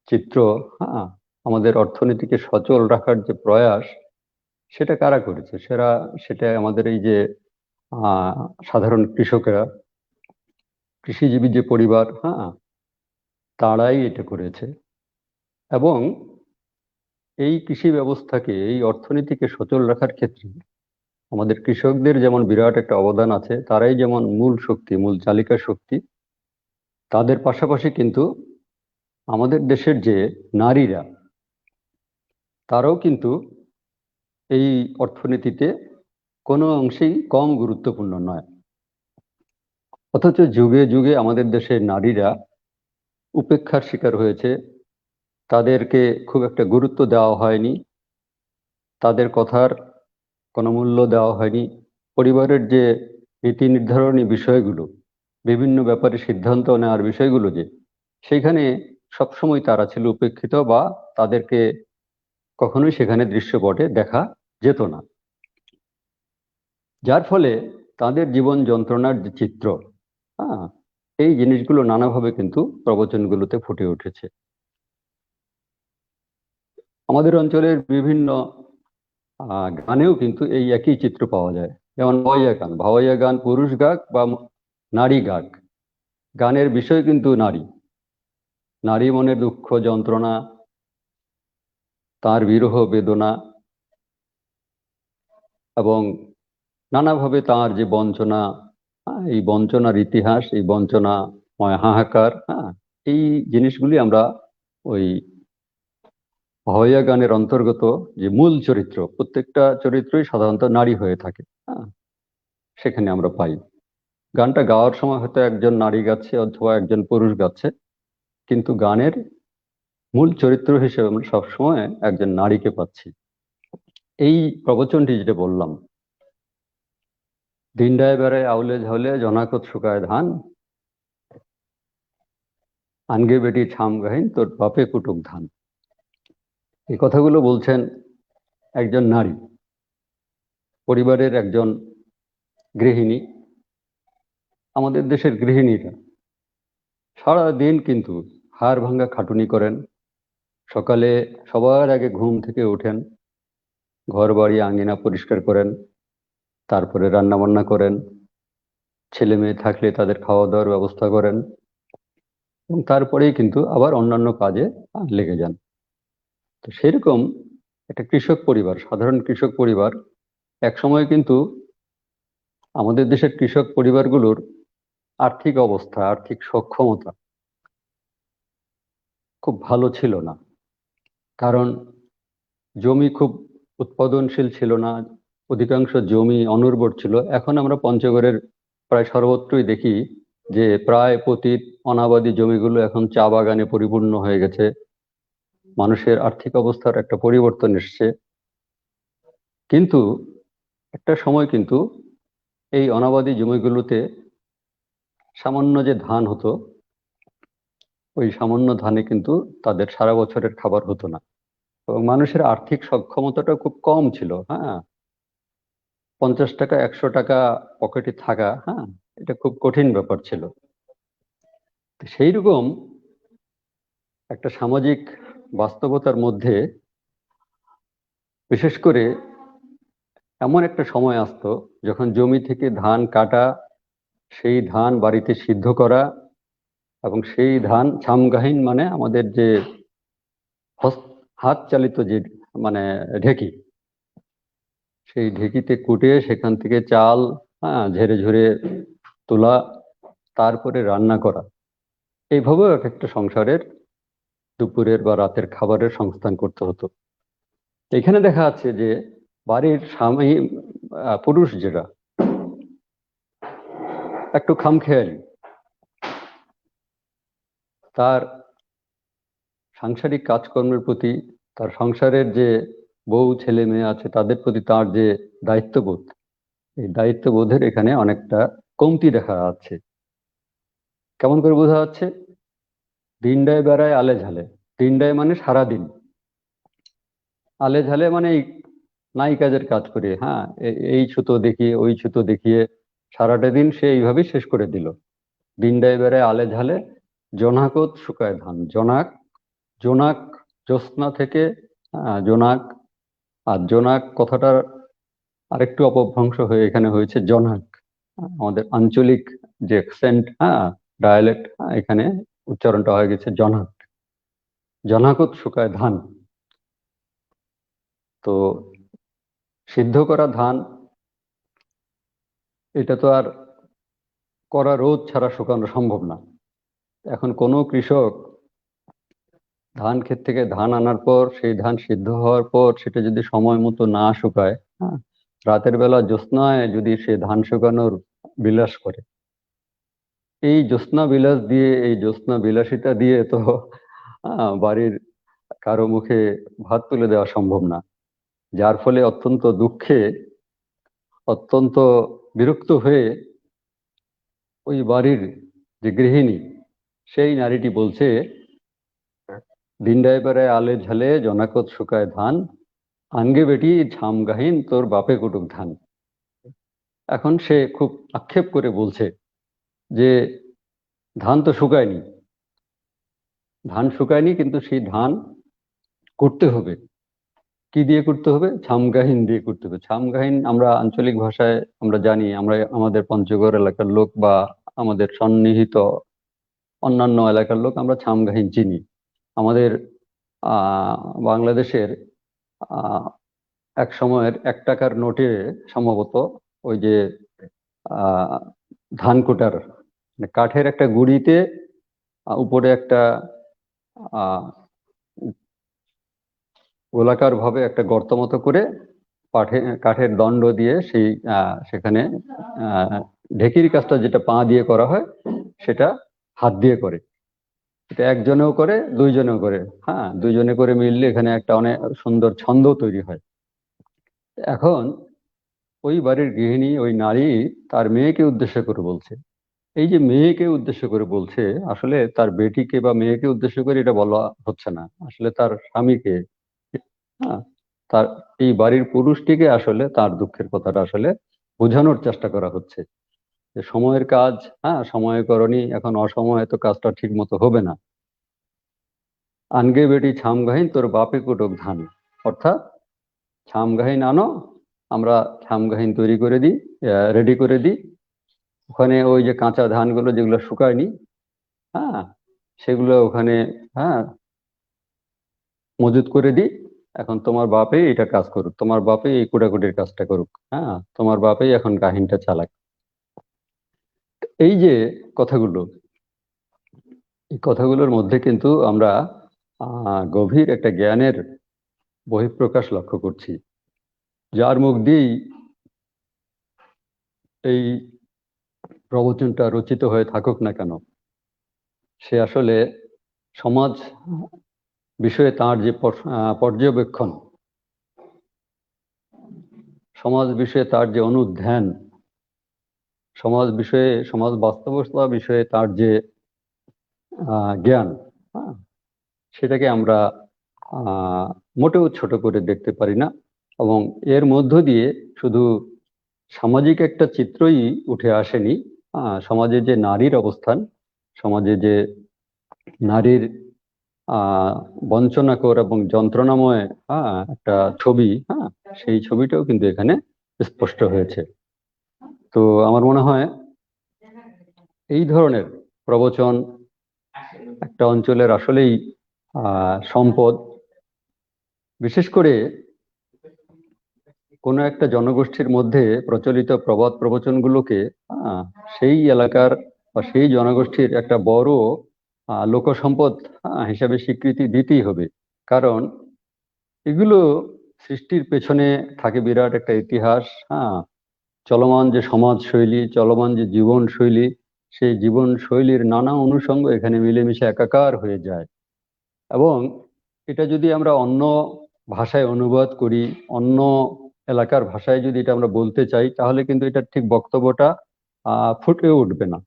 চিত্র, হ্যাঁ, আমাদের অর্থনীতিকে সচল রাখার যে প্রয়াস, সেটা কারা করেছে? সেটা আমাদের এই যে আহ সাধারণ কৃষকেরা, কৃষিজীবী যে পরিবার, হ্যাঁ, তারাই এটা করেছে। এবং এই কৃষি ব্যবস্থাকে, এই অর্থনীতিকে সচল রাখার ক্ষেত্রে আমাদের কৃষকদের যেমন বিরাট একটা অবদান আছে, তারাই যেমন মূল শক্তি, মূল চালিকা শক্তি, তাদের পাশাপাশি কিন্তু আমাদের দেশের যে নারীরা, তারাও কিন্তু এই অর্থনীতিতে কোনো অংশেই কম গুরুত্বপূর্ণ নয়। অথচ যুগে যুগে আমাদের দেশের নারীরা উপেক্ষার শিকার হয়েছে, তাদেরকে খুব একটা গুরুত্ব দেওয়া হয়নি, তাদের কথার কোনো মূল্য দেওয়া হয়নি। পরিবারের যে নীতি নির্ধারণী বিষয়গুলো, বিভিন্ন ব্যাপারে সিদ্ধান্ত নেওয়ার বিষয়গুলো, যে সেইখানে সবসময় তারা ছিল উপেক্ষিত, বা তাদেরকে কখনোই সেখানে দৃশ্যপটে দেখা যেত না। যার ফলে তাদের জীবন যন্ত্রণার যে চিত্র, হ্যাঁ, এই জিনিসগুলো নানাভাবে কিন্তু প্রবচনগুলোতে ফুটে উঠেছে। আমাদের অঞ্চলের বিভিন্ন গানেও কিন্তু এই একই চিত্র পাওয়া যায়। যেমন ভাওয়াইয়া গান পুরুষ গাক বা নারী গাক, গানের বিষয় কিন্তু নারী, নারী মনের দুঃখ যন্ত্রণা, তার বিরহ বেদনা, এবং নানাভাবে তার যে বঞ্চনা, এই বঞ্চনার ইতিহাস, এই বঞ্চনাময় হাহাকার, হ্যাঁ, এই জিনিসগুলি আমরা ওই ভাওয়াইয়া গানের অন্তর্গত যে মূল চরিত্র, প্রত্যেকটা চরিত্রই সাধারণত নারী হয়ে থাকে, হ্যাঁ, সেখানে আমরা পাই। গানটা গাওয়ার সময় হয়তো একজন নারী গাচ্ছে অথবা একজন পুরুষ গাচ্ছে, কিন্তু গানের মূল চরিত্র হিসেবে আমরা সবসময় একজন নারীকে পাচ্ছি। এই প্রবচনটি যেটা বললাম, দিনডায় বেড়ায় আউলে ঝাউলে জনাকত শুকায় ধান, আনগে বেটি ছাম গাহিন তোর বাপে কুটুক ধান, এই কথাগুলো বলছেন একজন নারী, পরিবারের একজন গৃহিণী। আমাদের দেশের গৃহিণীরা সারা দিন কিন্তু হাড় ভাঙ্গা খাটুনি করেন। সকালে সবার আগে ঘুম থেকে ওঠেন, ঘর বাড়ি আঙ্গিনা পরিষ্কার করেন, তারপরে রান্না বান্না করেন, ছেলে মেয়ে থাকলে তাদের খাওয়া দাওয়ার ব্যবস্থা করেন, এবং তারপরেই কিন্তু আবার অন্যান্য কাজে লেগে যান। তো সেরকম একটা কৃষক পরিবার, সাধারণ কৃষক পরিবার, এক সময় কিন্তু আমাদের দেশের কৃষক পরিবারগুলোর আর্থিক অবস্থা, আর্থিক সক্ষমতা খুব ভালো ছিল না। কারণ জমি খুব উৎপাদনশীল ছিল না, অধিকাংশ জমি অনুর্বর ছিল। এখন আমরা পঞ্চগড়ের প্রায় সর্বত্রই দেখি যে প্রায় পতিত অনাবাদী জমিগুলো এখন চা বাগানে পরিপূর্ণ হয়ে গেছে। মানুষের আর্থিক অবস্থার একটা পরিবর্তন এসছে। কিন্তু একটা সময় কিন্তু এই অনাবাদী জমিগুলোতে সামান্য যে ধান হতো, ওই সামান্য ধানে কিন্তু তাদের সারা বছরের খাবার হতো না, এবং মানুষের আর্থিক সক্ষমতাটা খুব কম ছিল। হ্যাঁ, 50 টাকা 100 টাকা পকেটে থাকা, হ্যাঁ, এটা খুব কঠিন ব্যাপার ছিল। সেই রকম একটা সামাজিক বাস্তবতার মধ্যে বিশেষ করে এমন একটা সময় আসতো যখন জমি থেকে ধান কাটা, সেই ধান বাড়িতে সিদ্ধ করা, এবং সেই ধান ছামগাহিন মানে আমাদের যে হাত চালিত যে মানে ঢেকি, সেই ঢেকিতে কুটে সেখান থেকে চাল ঝেড়ে ঝুড়ে তোলা, তারপরে রান্না করা, এইভাবেও এক একটা সংসারের দুপুরের বা রাতের খাবারের সংস্থান করতে হতো। এখানে দেখা যাচ্ছে যে বাড়ির স্বামী পুরুষ যেটা একটু খামখেয়ালি, তার সাংসারিক কাজকর্মের প্রতি, তার সংসারের যে বউ ছেলে মেয়ে আছে তাদের প্রতি তার যে দায়িত্ববোধ, এই দায়িত্ববোধের এখানে অনেকটা কমতি দেখা যাচ্ছে। কেমন করে বোঝা যাচ্ছে? দিনডায় বেড়ায় আলে ঝালে, দিনডায় মানে সারাদিন, আলে ঝালে মানে এই নাই কাজের কাজ করে, হ্যাঁ, এই ছুতো দেখিয়ে ওই ছুতো দেখিয়ে সারাটা দিন সে এইভাবেই শেষ করে দিল। দিনডায় বেড়ায় আলে ঝালে জোনাকত শুকায় ধান। জোনাক, জোনাক জ্যোৎস্না থেকে জোনাক, আর জোনাক কথাটার আরেকটু অপভ্রংশ হয়ে এখানে হয়েছে জনাক। আমাদের আঞ্চলিক যে অ্যাকসেন্ট, ডায়ালেক্ট, এখানে উচ্চারণটা হয়ে গেছে জনাক। জনাকত শুকায় ধান। তো সিদ্ধ করা ধান, এটা তো আর কড়া রোদ ছাড়া শুকানো সম্ভব না। এখন কোনো কৃষক ধান ক্ষেত থেকে ধান আনার পর, সেই ধান সিদ্ধ হওয়ার পর সেটা যদি সময় মতো না শুকায়, রাতের বেলা জ্যোৎস্নায় যদি সে ধান শুকানোর বিলাস করে, এই জ্যোৎস্না বিলাস দিয়ে, এই জ্যোৎস্না বিলাসিতা দিয়ে তো বাড়ির কারো মুখে ভাত তুলে দেওয়া সম্ভব না। যার ফলে অত্যন্ত দুঃখে, অত্যন্ত বিরক্ত হয়ে ওই বাড়ির যে গৃহিণী, সেই নারীটি বলছে, দিনডায় বেড়ায় আলে ঝালে জনাকত শুকায় ধান, আনগে বেটি ঝাম গাহিন তোর বাপে কুটুক ধান। এখন সে খুব আক্ষেপ করে বলছে যে ধান তো শুকায়নি, ধান শুকায়নি, কিন্তু সেই ধান করতে হবে। কি দিয়ে করতে হবে? ছামগাহিন দিয়ে করতে হবে। ছামগাহিন আমরা আঞ্চলিক ভাষায় আমরা জানি, আমরা আমাদের পঞ্চগড় এলাকার লোক বা আমাদের সন্নিহিত অন্যান্য এলাকার লোক আমরা ছামগাহিন চিনি। আমাদের বাংলাদেশের এক সময়ের 1 টাকার নোটে সম্ভবত ওই যে ধান কোটার মানে কাঠের একটা গুঁড়িতে উপরে একটা গোলাকার ভাবে একটা গর্ত মতো করে কাঠের দণ্ড দিয়ে সেই সেখানে ঢেকির কাজটা যেটা পা দিয়ে করা হয়, সেটা হাত দিয়ে করে। এটা একজনেও করে, দুইজনেও করে, দুইজনে করে মিললে এখানে একটা অনেক সুন্দর ছন্দ তৈরি হয়। এখন ওই বাড়ির গৃহিণী, ওই নারী তার মেয়েকে উদ্দেশ্য করে বলছে। এই যে মেয়েকে উদ্দেশ্য করে বলছে, আসলে তার বেটিকে বা মেয়েকে উদ্দেশ্য করে এটা বলা হচ্ছে না, আসলে তার স্বামীকে, হ্যাঁ, তার এই বাড়ির পুরুষটিকে আসলে তার দুঃখের কথাটা আসলে বোঝানোর চেষ্টা করা হচ্ছে যে সময়ের কাজ, হ্যাঁ, সময়ে করনি, এখন অসময়ে তো কাজটা ঠিক মতো হবে না। আনগে বেটি ছাম গাহিন তোর বাপে কুটক ধান, অর্থাৎ ছাম গাহিন আনো, আমরা ছাম গাহিন তৈরি করে দিই, রেডি করে দিই, ওখানে ওই যে কাঁচা ধানগুলো যেগুলো শুকায়নি, হ্যাঁ, সেগুলো ওখানে, হ্যাঁ, মজুত করে দিই। এখন তোমার বাপে এটা কাজ করুক, তোমার বাপে এই কুটাকুটির কাজটা করুক, হ্যাঁ, তোমার বাপেই এখন কাহিনটা চালাক। এই যে কথাগুলো, এই কথাগুলোর মধ্যে কিন্তু আমরা গভীর একটা জ্ঞানের বহিঃপ্রকাশ লক্ষ্য করছি, যার মুখ দিয়েই এই প্রবচনটা রচিত হয়ে থাকুক না কেন, সে আসলে সমাজ বিষয়ে তার যে পর্যবেক্ষণ, সমাজ বিষয়ে তার যে অনুধ্যান, সমাজ বিষয়ে, সমাজ বাস্তবতা বিষয়ে তার যে জ্ঞান, হ্যাঁ, সেটাকে আমরা আহ, মোটেও ছোট করে দেখতে পারি না। এবং এর মধ্য দিয়ে শুধু সামাজিক একটা চিত্রই উঠে আসেনি, সমাজে যে নারীর অবস্থান, সমাজে যে নারীর আহ বঞ্চনাকর এবং যন্ত্রণাময় একটা ছবি, হ্যাঁ, সেই ছবিটাও কিন্তু এখানে স্পষ্ট হয়েছে। তো আমার মনে হয় এই ধরনের প্রবচন একটা অঞ্চলের আসলেই সম্পদ। বিশেষ করে কোনো একটা জনগোষ্ঠীর মধ্যে প্রচলিত প্রবাদ প্রবচনগুলোকে সেই এলাকার বা সেই জনগোষ্ঠীর একটা বড় লোকসম্পদ হিসাবে স্বীকৃতি দিতেই হবে। কারণ এগুলো সৃষ্টির পেছনে থাকে বিরাট একটা ইতিহাস, চলমান যে সমাজশৈলী, চলমান যে জীবনশৈলী, সেই জীবনশৈলীর নানা অনুষঙ্গ এখানে মিলেমিশে একাকার হয়ে যায়। এবং এটা যদি আমরা অন্য ভাষায় অনুবাদ করি, অন্য এলাকার ভাষায় যদি এটা আমরা বলতে চাই, তাহলে কিন্তু এটার ঠিক বক্তব্যটা ফুটে উঠবে না।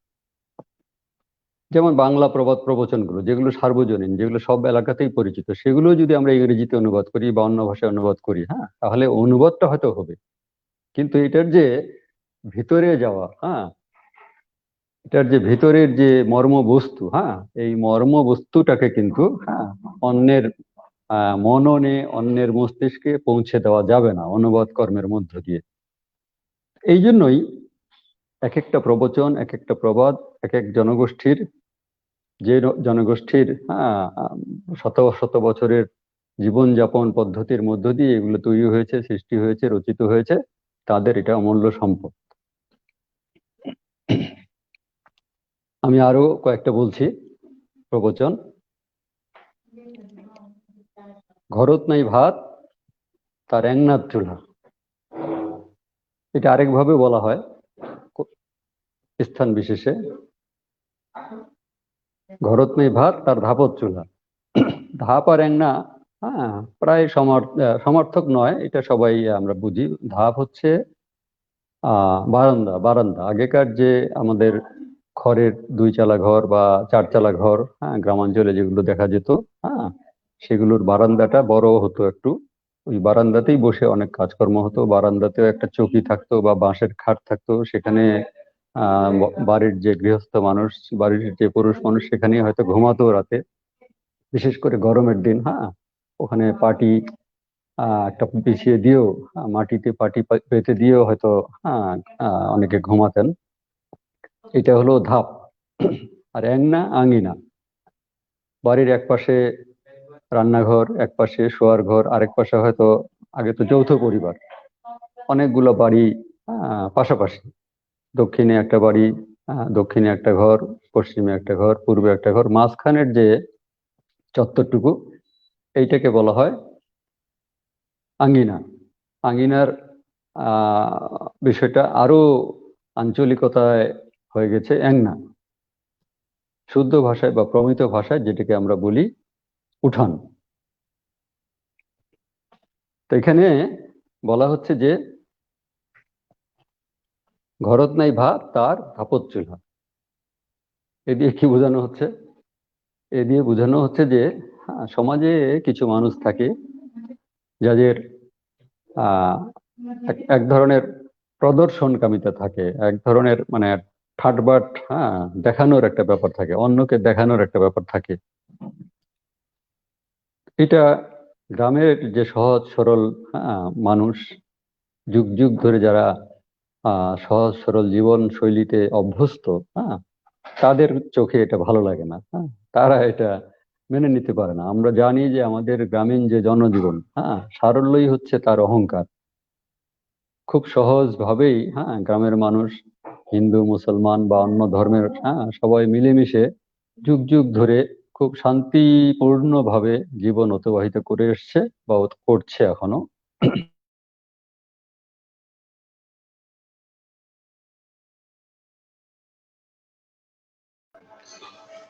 যেমন বাংলা প্রবাদ প্রবচনগুলো, যেগুলো সার্বজনীন, যেগুলো সব এলাকাতেই পরিচিত, সেগুলো যদি আমরা ইংরেজিতে অনুবাদ করি বা অন্য ভাষায় অনুবাদ করি, হ্যাঁ, তাহলে অনুবাদটা হয়তো হবে, কিন্তু এটার যে ভিতরে যাওয়া, এটার যে ভিতরের যে মর্মবস্তু, এই মর্মবস্তুটাকে কিন্তু অন্যের মননে, অন্যের মস্তিষ্কে পৌঁছে দেওয়া যাবে না অনুবাদ কর্মের মধ্য দিয়ে। এই জন্যই এক একটা প্রবচন, এক একটা প্রবাদ, এক এক জনগোষ্ঠীর, যে জনগোষ্ঠীর শত শত বছরের জীবনযাপন পদ্ধতির মধ্য দিয়ে এগুলো তৈরি হয়েছে, সৃষ্টি হয়েছে, রচিত হয়েছে, তাদের এটা অমূল্য সম্পদ। আমি আরো কয়েকটা বলছি প্রবচন। ঘরত নাই ভাত, তার একনাথ চুলা। এটা আরেকভাবে বলা হয় স্থান বিশেষে, ঘরত নেই ভাত, তার ধাপত চুলা। ধাপ আর একনা প্রায় সমার্থক নয়, এটা সবাই আমরা বুঝি। ধাপ হচ্ছে বারান্দা, বারান্দা আগেকার যে আমাদের খড়ের 2 চালা ঘর বা 4 চালা ঘর, গ্রামাঞ্চলে যেগুলো দেখা যেত, সেগুলোর বারান্দাটা বড় হতো একটু, ওই বারান্দাতেই বসে অনেক কাজকর্ম হতো। বারান্দাতেও একটা চৌকি থাকতো বা বাঁশের খাট থাকতো, সেখানে বাড়ির যে গৃহস্থ মানুষ, বাড়ির যে পুরুষ মানুষ, সেখানে হয়তো ঘুমাতো রাতে, বিশেষ করে গরমের দিন, ওখানে পাটি একটা বিছিয়ে দিয়েও, মাটিতে পাটি পেতে দিয়েও হয়তো অনেকে ঘুমাতেন। এটা হলো ধাপ। আর একনা আঙিনা, বাড়ির এক পাশে রান্নাঘর, এক পাশে শোয়ার ঘর, আরেক পাশে হয়তো, আগে তো যৌথ পরিবার, অনেকগুলো বাড়ি পাশাপাশি, দক্ষিণে একটা বাড়ি, দক্ষিণে একটা ঘর, পশ্চিমে একটা ঘর, পূর্বে একটা ঘর, মাঝখানের যে চত্বরটুকু, এইটাকে বলা হয় আঙ্গিনা। আঙ্গিনার বিষয়টা আরো আঞ্চলিকতায় হয়ে গেছে অ্যাংনা। শুদ্ধ ভাষায় বা প্রমিত ভাষায় যেটাকে আমরা বলি উঠান। তো এখানে বলা হচ্ছে যে ঘরত নাই ভাত তার ভাপত চুলা। এ দিয়ে কি বোঝানো হচ্ছে? এ দিয়ে বোঝানো হচ্ছে যে সমাজে কিছু মানুষ থাকে যাদের এক ধরনের প্রদর্শনকামিতা থাকে, এক ধরনের মানে ঠাটবাট দেখানোর একটা ব্যাপার থাকে, অন্যকে দেখানোর একটা ব্যাপার থাকে। এটা গ্রামের যে সহজ সরল মানুষ, যুগ যুগ ধরে যারা সহজ সরল জীবন শৈলীতে অভ্যস্ত, তাদের চোখে এটা ভালো লাগে না। তারা এটা মেনে নিতে পারে না। আমরা জানি যে আমাদের গ্রামীণ যে জনজীবন, সারল্যই হচ্ছে তার অহংকার। খুব সহজ ভাবেই গ্রামের মানুষ, হিন্দু মুসলমান বা অন্য ধর্মের সবাই মিলেমিশে যুগ যুগ ধরে খুব শান্তিপূর্ণ ভাবে জীবন অতিবাহিত করে এসছে বা করছে এখনো।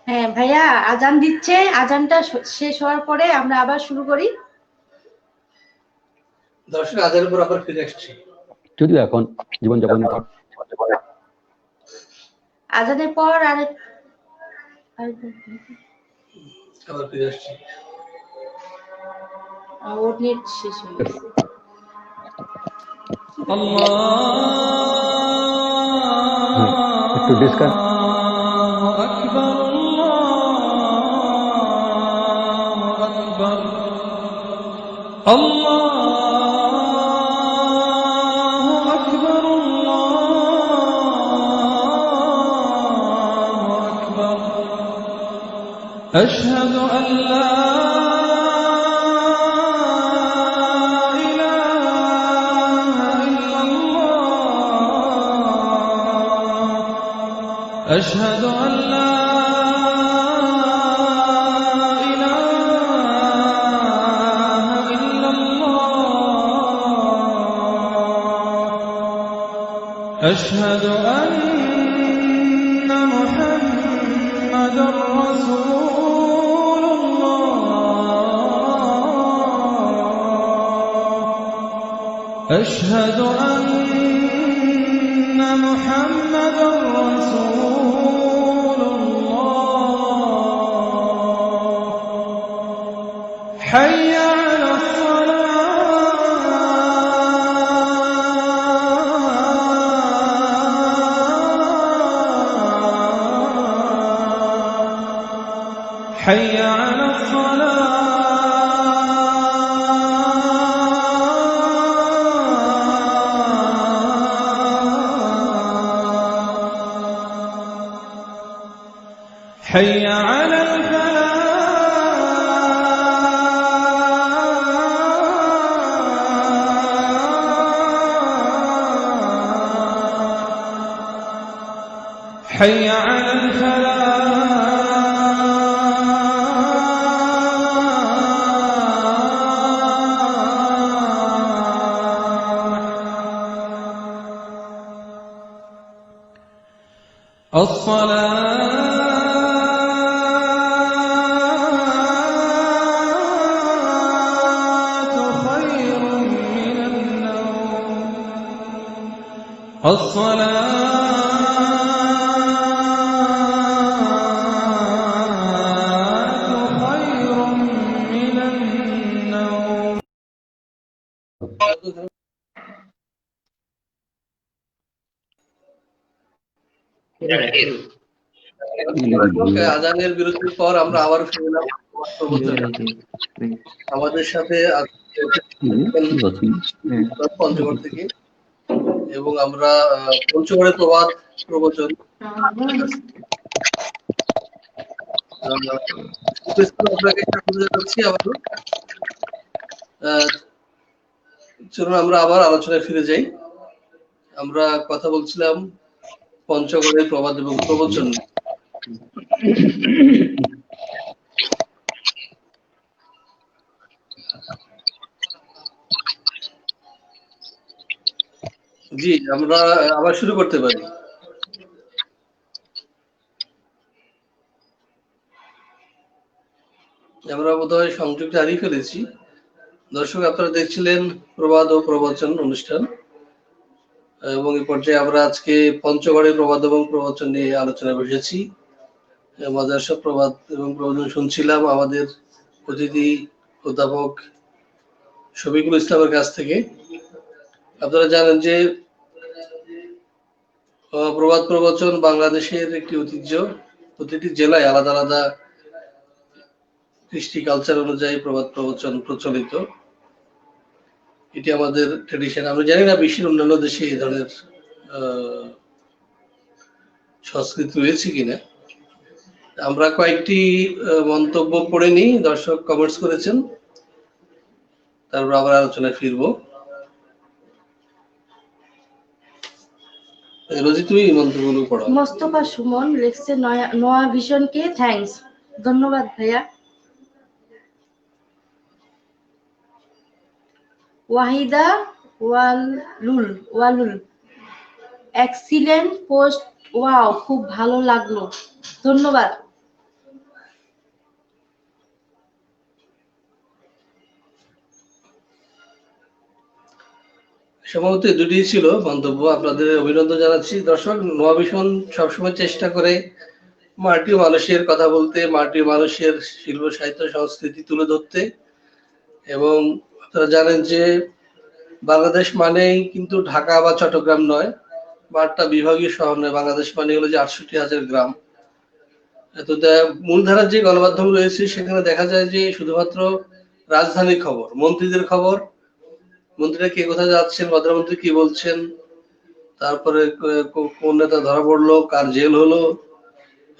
হ্যাঁ ভাইয়া, আজান দিচ্ছে, আজানটা শেষ হওয়ার পরে আমরা আবার শুরু করি। দর্শক, আজানের পর আবার ফিরে আসছি। যদিও এখন জীবনযাপনের আজানের পর আবার ফিরে আসছি। ওর নেট শেষ হয়ে গেছে। একটু ডিসকাস أشهد أن لا إله إلا الله أشهد أن لا إله إلا الله أشهد أن محمدا رسول أشهد أن محمدا رسول الله حي على الصلاة حي على حي على الفلاح حي على الفلاح الصلاة الصلاة خير من النوم আজানের বিরতির পর আমরা আবার ফিরে এলাম আমাদের সাথে পঞ্চগড় থেকে, এবং আমরা পঞ্চগড়ের প্রবাদ প্রবচন আপনাকে স্বাগত জানাচ্ছি আবারও। চলুন আমরা আবার আলোচনায় ফিরে যাই। আমরা কথা বলছিলাম পঞ্চগড়ের প্রবাদ এবং প্রবচন। জি, আমরা আবার শুরু করতে পারি। আমরা বোধহয় সংযোগটা হারিয়ে ফেলেছি। দর্শক, আপনারা দেখছিলেন প্রবাদ ও প্রবচন অনুষ্ঠান, এবং এই পর্যায়ে আমরা আজকে পঞ্চগড়ের প্রবাদ এবং প্রবচন নিয়ে আলোচনা বসেছি। মজার সব প্রবাদ এবং প্রবচন শুনছিলাম আমাদের অতিথি অধ্যাপক শফিকুল ইসলামের কাছ থেকে। আপনারা জানেন যে প্রবাদ প্রবচন বাংলাদেশের একটি ঐতিহ্য। প্রতিটি জেলায় আলাদা আলাদা কৃষ্টি কালচার অনুযায়ী প্রবাদ প্রবচন প্রচলিত। এটি আমাদের ট্রেডিশন। আমরা জানি না বিশ্বের অন্যান্য দেশে এই ধরনের সংস্কৃতি রয়েছে কিনা। আমরা কয়েকটি মন্তব্য পড়ে নিই, দর্শক কমেন্টস করেছেন, তারপর আবার আলোচনায় ফিরবো। রোজি, তুমি মন্তব্যগুলো পড়ো। মোস্তফা সুমন লিখছে নোয়া ভিশনকে থ্যাঙ্কস। ধন্যবাদ ভাইয়া। ওয়াহিদা ওয়ালুল এক্সিলেন্ট পোস্ট, ওয়াও খুব ভালো লাগলো, ধন্যবাদ। সম্ভবত দুটি ছিল মন্তব্য, আপনাদের অভিনন্দন জানাচ্ছি। দর্শক, নোয়া ভিশন সবসময় চেষ্টা করে মাটির মানুষের কথা বলতে, মাটির মানুষের শিল্প সাহিত্য সংস্কৃতি তুলে ধরতে। এবং আপনারা জানেন যে বাংলাদেশ মানেই কিন্তু ঢাকা বা চট্টগ্রাম নয়, বা একটা বিভাগীয় শহর নয়। বাংলাদেশ মানে হলো যে ৬৮,০০০ গ্রাম। তো মূলধারার যে গণমাধ্যম রয়েছে সেখানে দেখা যায় যে শুধুমাত্র রাজধানীর খবর, মন্ত্রীদের খবর, মন্ত্রীরা কে কোথায় যাচ্ছেন, প্রধানমন্ত্রী কি বলছেন, তারপরে কোন নেতা ধরা পড়লো, কার জেল হলো,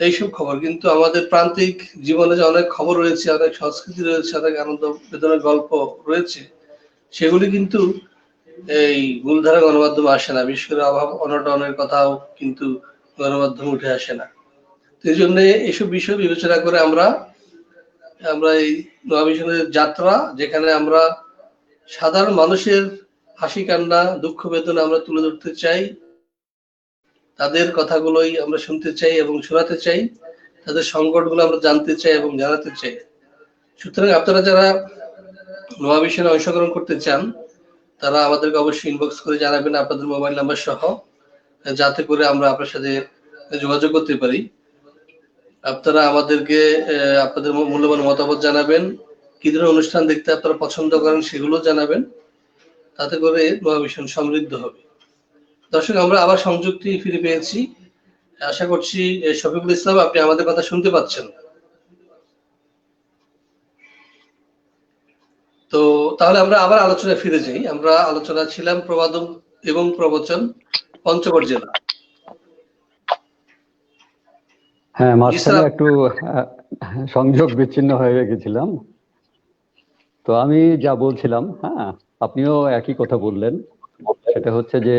এইসব খবর। কিন্তু আমাদের প্রান্তিক জীবনে যে অনেক খবর রয়েছে, অনেক সংস্কৃতি রয়েছে, অনেক আনন্দ বেদনার গল্প রয়েছে, সেগুলি কিন্তু এই মূলধারা গণমাধ্যমে আসে না। বিশেষ করে অভাব অনটনের কথাও কিন্তু গণমাধ্যমে উঠে আসে না। এই জন্য এইসব বিষয় বিবেচনা করে আমরা এই নোয়া ভিশনের যাত্রা, যেখানে আমরা সাধারণ মানুষের হাসি কান্না দুঃখ বেদনা আমরা তুলে ধরতে চাই, তাদের কথাগুলোই আমরা শুনতে চাই এবং শোনাতে চাই, তাদের সংকটগুলো আমরা জানতে চাই এবং জানাতে চাই। সুতরাং আপনারা যারা নোয়া ভিশনে অংশগ্রহণ করতে চান তারা আমাদেরকে অবশ্যই ইনবক্স করে জানাবেন আপনাদের মোবাইল নাম্বার সহ, যাতে করে আমরা আপনার সাথে যোগাযোগ করতে পারি। আপনারা আমাদেরকে আপনাদের মূল্যবান মতামত জানাবেন, কি ধরনের অনুষ্ঠান দেখতে আপনারা পছন্দ করেন সেগুলো জানাবেন, তাতে করে নোয়া ভিশন সমৃদ্ধ হবে। দর্শক, আমরা আবার সংযুক্তি ফিরে পেয়েছি। আশা করছি শফিকুল ইসলাম আপনি আমাদের কথা শুনতে পাচ্ছেন। তো তাহলে আমরা আবার আলোচনায় ফিরে যাই। আমরা আলোচনা ছিলাম প্রবাদ এবং প্রবচন, পঞ্চগড় জেলা। হ্যাঁ, মাঝখানে একটু সংযোগ বিচ্ছিন্ন হয়ে গেছিলাম। তো আমি যা বলছিলাম, হ্যাঁ, আপনিও একই কথা বললেন। সেটা হচ্ছে যে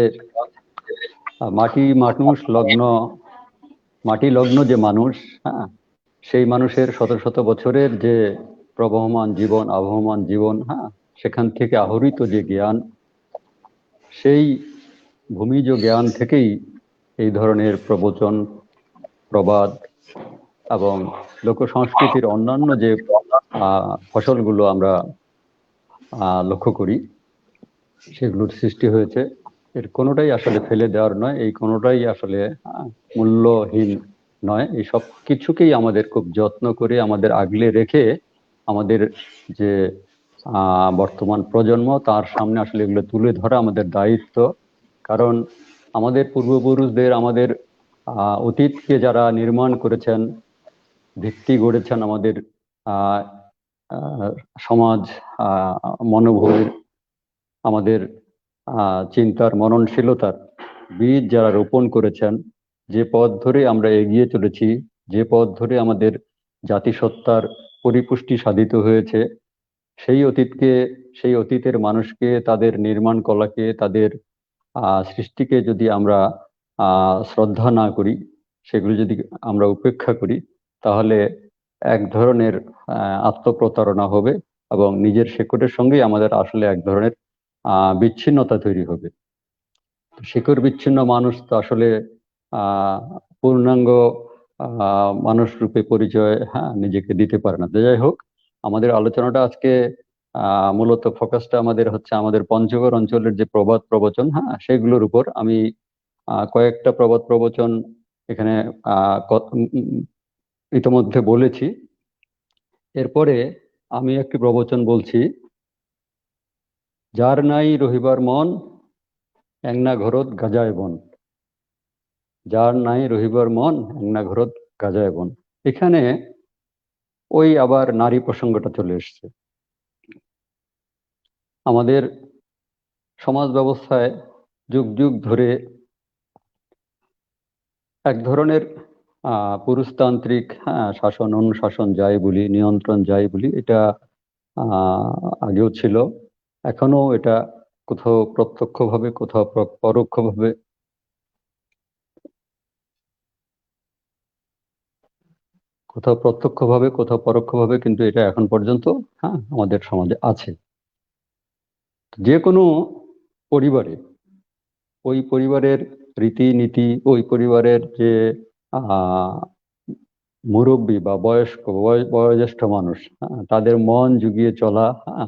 মাটি লগ্ন যে মানুষ, হ্যাঁ, সেই মানুষের শত শত বছরের যে প্রবহমান জীবন, আবহমান জীবন, হ্যাঁ, সেখান থেকে আহরিত যে জ্ঞান, সেই ভূমিজ জ্ঞান থেকেই এই ধরনের প্রবচন, প্রবাদ এবং লোক সংস্কৃতির অন্যান্য যে ফসলগুলো আমরা লক্ষ্য করি, সেগুলোর সৃষ্টি হয়েছে। এর কোনোটাই আসলে ফেলে দেওয়ার নয়, এই কোনোটাই আসলে মূল্যহীন নয়। এই সব কিছুকেই আমাদের খুব যত্ন করে আমাদের আগলে রেখে আমাদের যে বর্তমান প্রজন্ম, তার সামনে আসলে এগুলো তুলে ধরা আমাদের দায়িত্ব। কারণ আমাদের পূর্বপুরুষদের, আমাদের অতীতকে যারা নির্মাণ করেছেন, ভিত্তি গড়েছেন আমাদের সমাজ, মনোভাবের, আমাদের চিন্তার, মননশীলতার বীজ যারা রোপণ করেছেন, যে পথ ধরে আমরা এগিয়ে চলেছি, যে পথ ধরে আমাদের জাতিসত্তার পরিপুষ্টি সাধিত হয়েছে, সেই অতীতকে, সেই অতীতের মানুষকে, তাদের নির্মাণ কলাকে, তাদের সৃষ্টিকে যদি আমরা শ্রদ্ধা না করি, সেগুলো যদি আমরা উপেক্ষা করি, তাহলে এক ধরনের আত্মপ্রতারণা হবে এবং নিজের শেকড়ের সঙ্গেই আমাদের আসলে এক ধরনের বিচ্ছিন্নতা তৈরি হবে। শিকড় বিচ্ছিন্ন মানুষ তো আসলে পূর্ণাঙ্গ মানুষ রূপে পরিচয় নিজেকে দিতে পারে না। যাই হোক, আমাদের আলোচনাটা আজকে মূলত ফোকাসটা আমাদের হচ্ছে আমাদের পঞ্চগড় অঞ্চলের যে প্রবাদ প্রবচন, হ্যাঁ, সেগুলোর উপর। আমি কয়েকটা প্রবাদ প্রবচন এখানে ইতোমধ্যে বলেছি। এরপরে আমি একটি প্রবচন বলছি। যার নাই রহিবার মন, একনা ঘরত গাজায় বন। যার নাই রহিবার মন, একনা ঘরত গাজায় বন। এখানে ওই আবার নারী প্রসঙ্গটা চলে এসছে। আমাদের সমাজ ব্যবস্থায় যুগ যুগ ধরে এক ধরনের পুরুষতান্ত্রিক, হ্যাঁ, শাসন অনুশাসন যাই বলি, নিয়ন্ত্রণ যাই বলি, এটা আগেও ছিল, এখনো এটা কোথাও প্রত্যক্ষভাবে, কোথাও পরোক্ষভাবে, কোথাও প্রত্যক্ষভাবে, কোথাও পরোক্ষভাবে, কিন্তু এটা এখন পর্যন্ত, হ্যাঁ, আমাদের সমাজে আছে। যে কোনো পরিবারে, ওই পরিবারের রীতিনীতি, ওই পরিবারের যে মুরব্বী বা বয়স্ক বয়োজ্যেষ্ঠ মানুষ, হ্যাঁ, তাদের মন জুগিয়ে চলা, হ্যাঁ,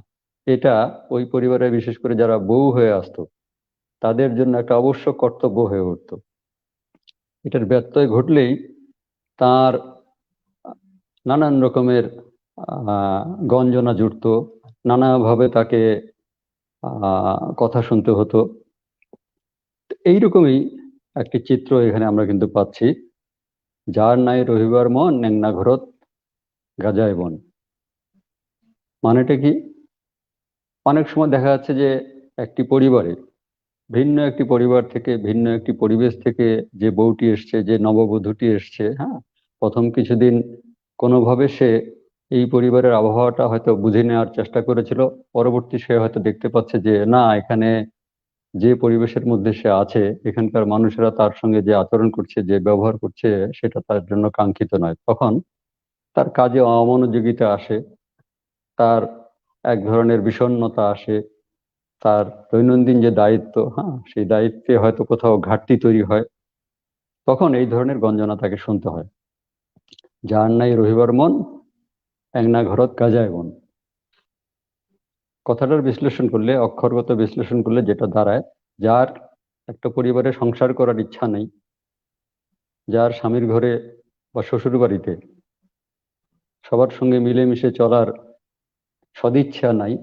এটা ওই পরিবারে বিশেষ করে যারা বউ হয়ে আসতো তাদের জন্য একটা আবশ্যক কর্তব্য হয়ে উঠত। এটার ব্যত্যয় ঘটলেই তার নানান রকমের গঞ্জনা জুড়ত, নানাভাবে তাকে কথা শুনতে হতো। এইরকমই একটি চিত্র এখানে আমরা কিন্তু পাচ্ছি। যার নাই রহিবার মন, নেংনা ঘরত গাজায় বন। মানেটা কি? অনেক সময় দেখা যাচ্ছে যে একটি পরিবারে, ভিন্ন একটি পরিবার থেকে, ভিন্ন একটি পরিবেশ থেকে যে বউটি এসছে, যে নববধূটি এসছে, হ্যাঁ, প্রথম কিছুদিন কোনোভাবে সে এই পরিবারের আবহাওয়াটা হয়তো বুঝে নেওয়ার চেষ্টা করেছিল। পরবর্তী সে হয়তো দেখতে পাচ্ছে যে না, এখানে যে পরিবেশের মধ্যে সে আছে, এখানকার মানুষেরা তার সঙ্গে যে আচরণ করছে, যে ব্যবহার করছে, সেটা তার জন্য কাঙ্ক্ষিত নয়। তখন তার কাজে অমনোযোগিতা আসে, তার এক ধরনের বিষণ্ণতা আসে, তার দৈনন্দিন যে দায়িত্ব, হ্যাঁ, সেই দায়িত্বে হয়তো কোথাও ঘাটতি তৈরি হয়। তখন এই ধরনের গঞ্জনা তাকে শুনতে হয়। যার নাই রহিবার মন, একনা ঘরত গাজায় বন। কথাটার বিশ্লেষণ করলে, অক্ষরগত বিশ্লেষণ করলে যেটা দাঁড়ায়, যার একটা পরিবারে সংসার করার ইচ্ছা নেই, যার স্বামীর ঘরে বা শ্বশুর বাড়িতে সবার সঙ্গে মিলেমিশে চলার সদিচ্ছা নাই,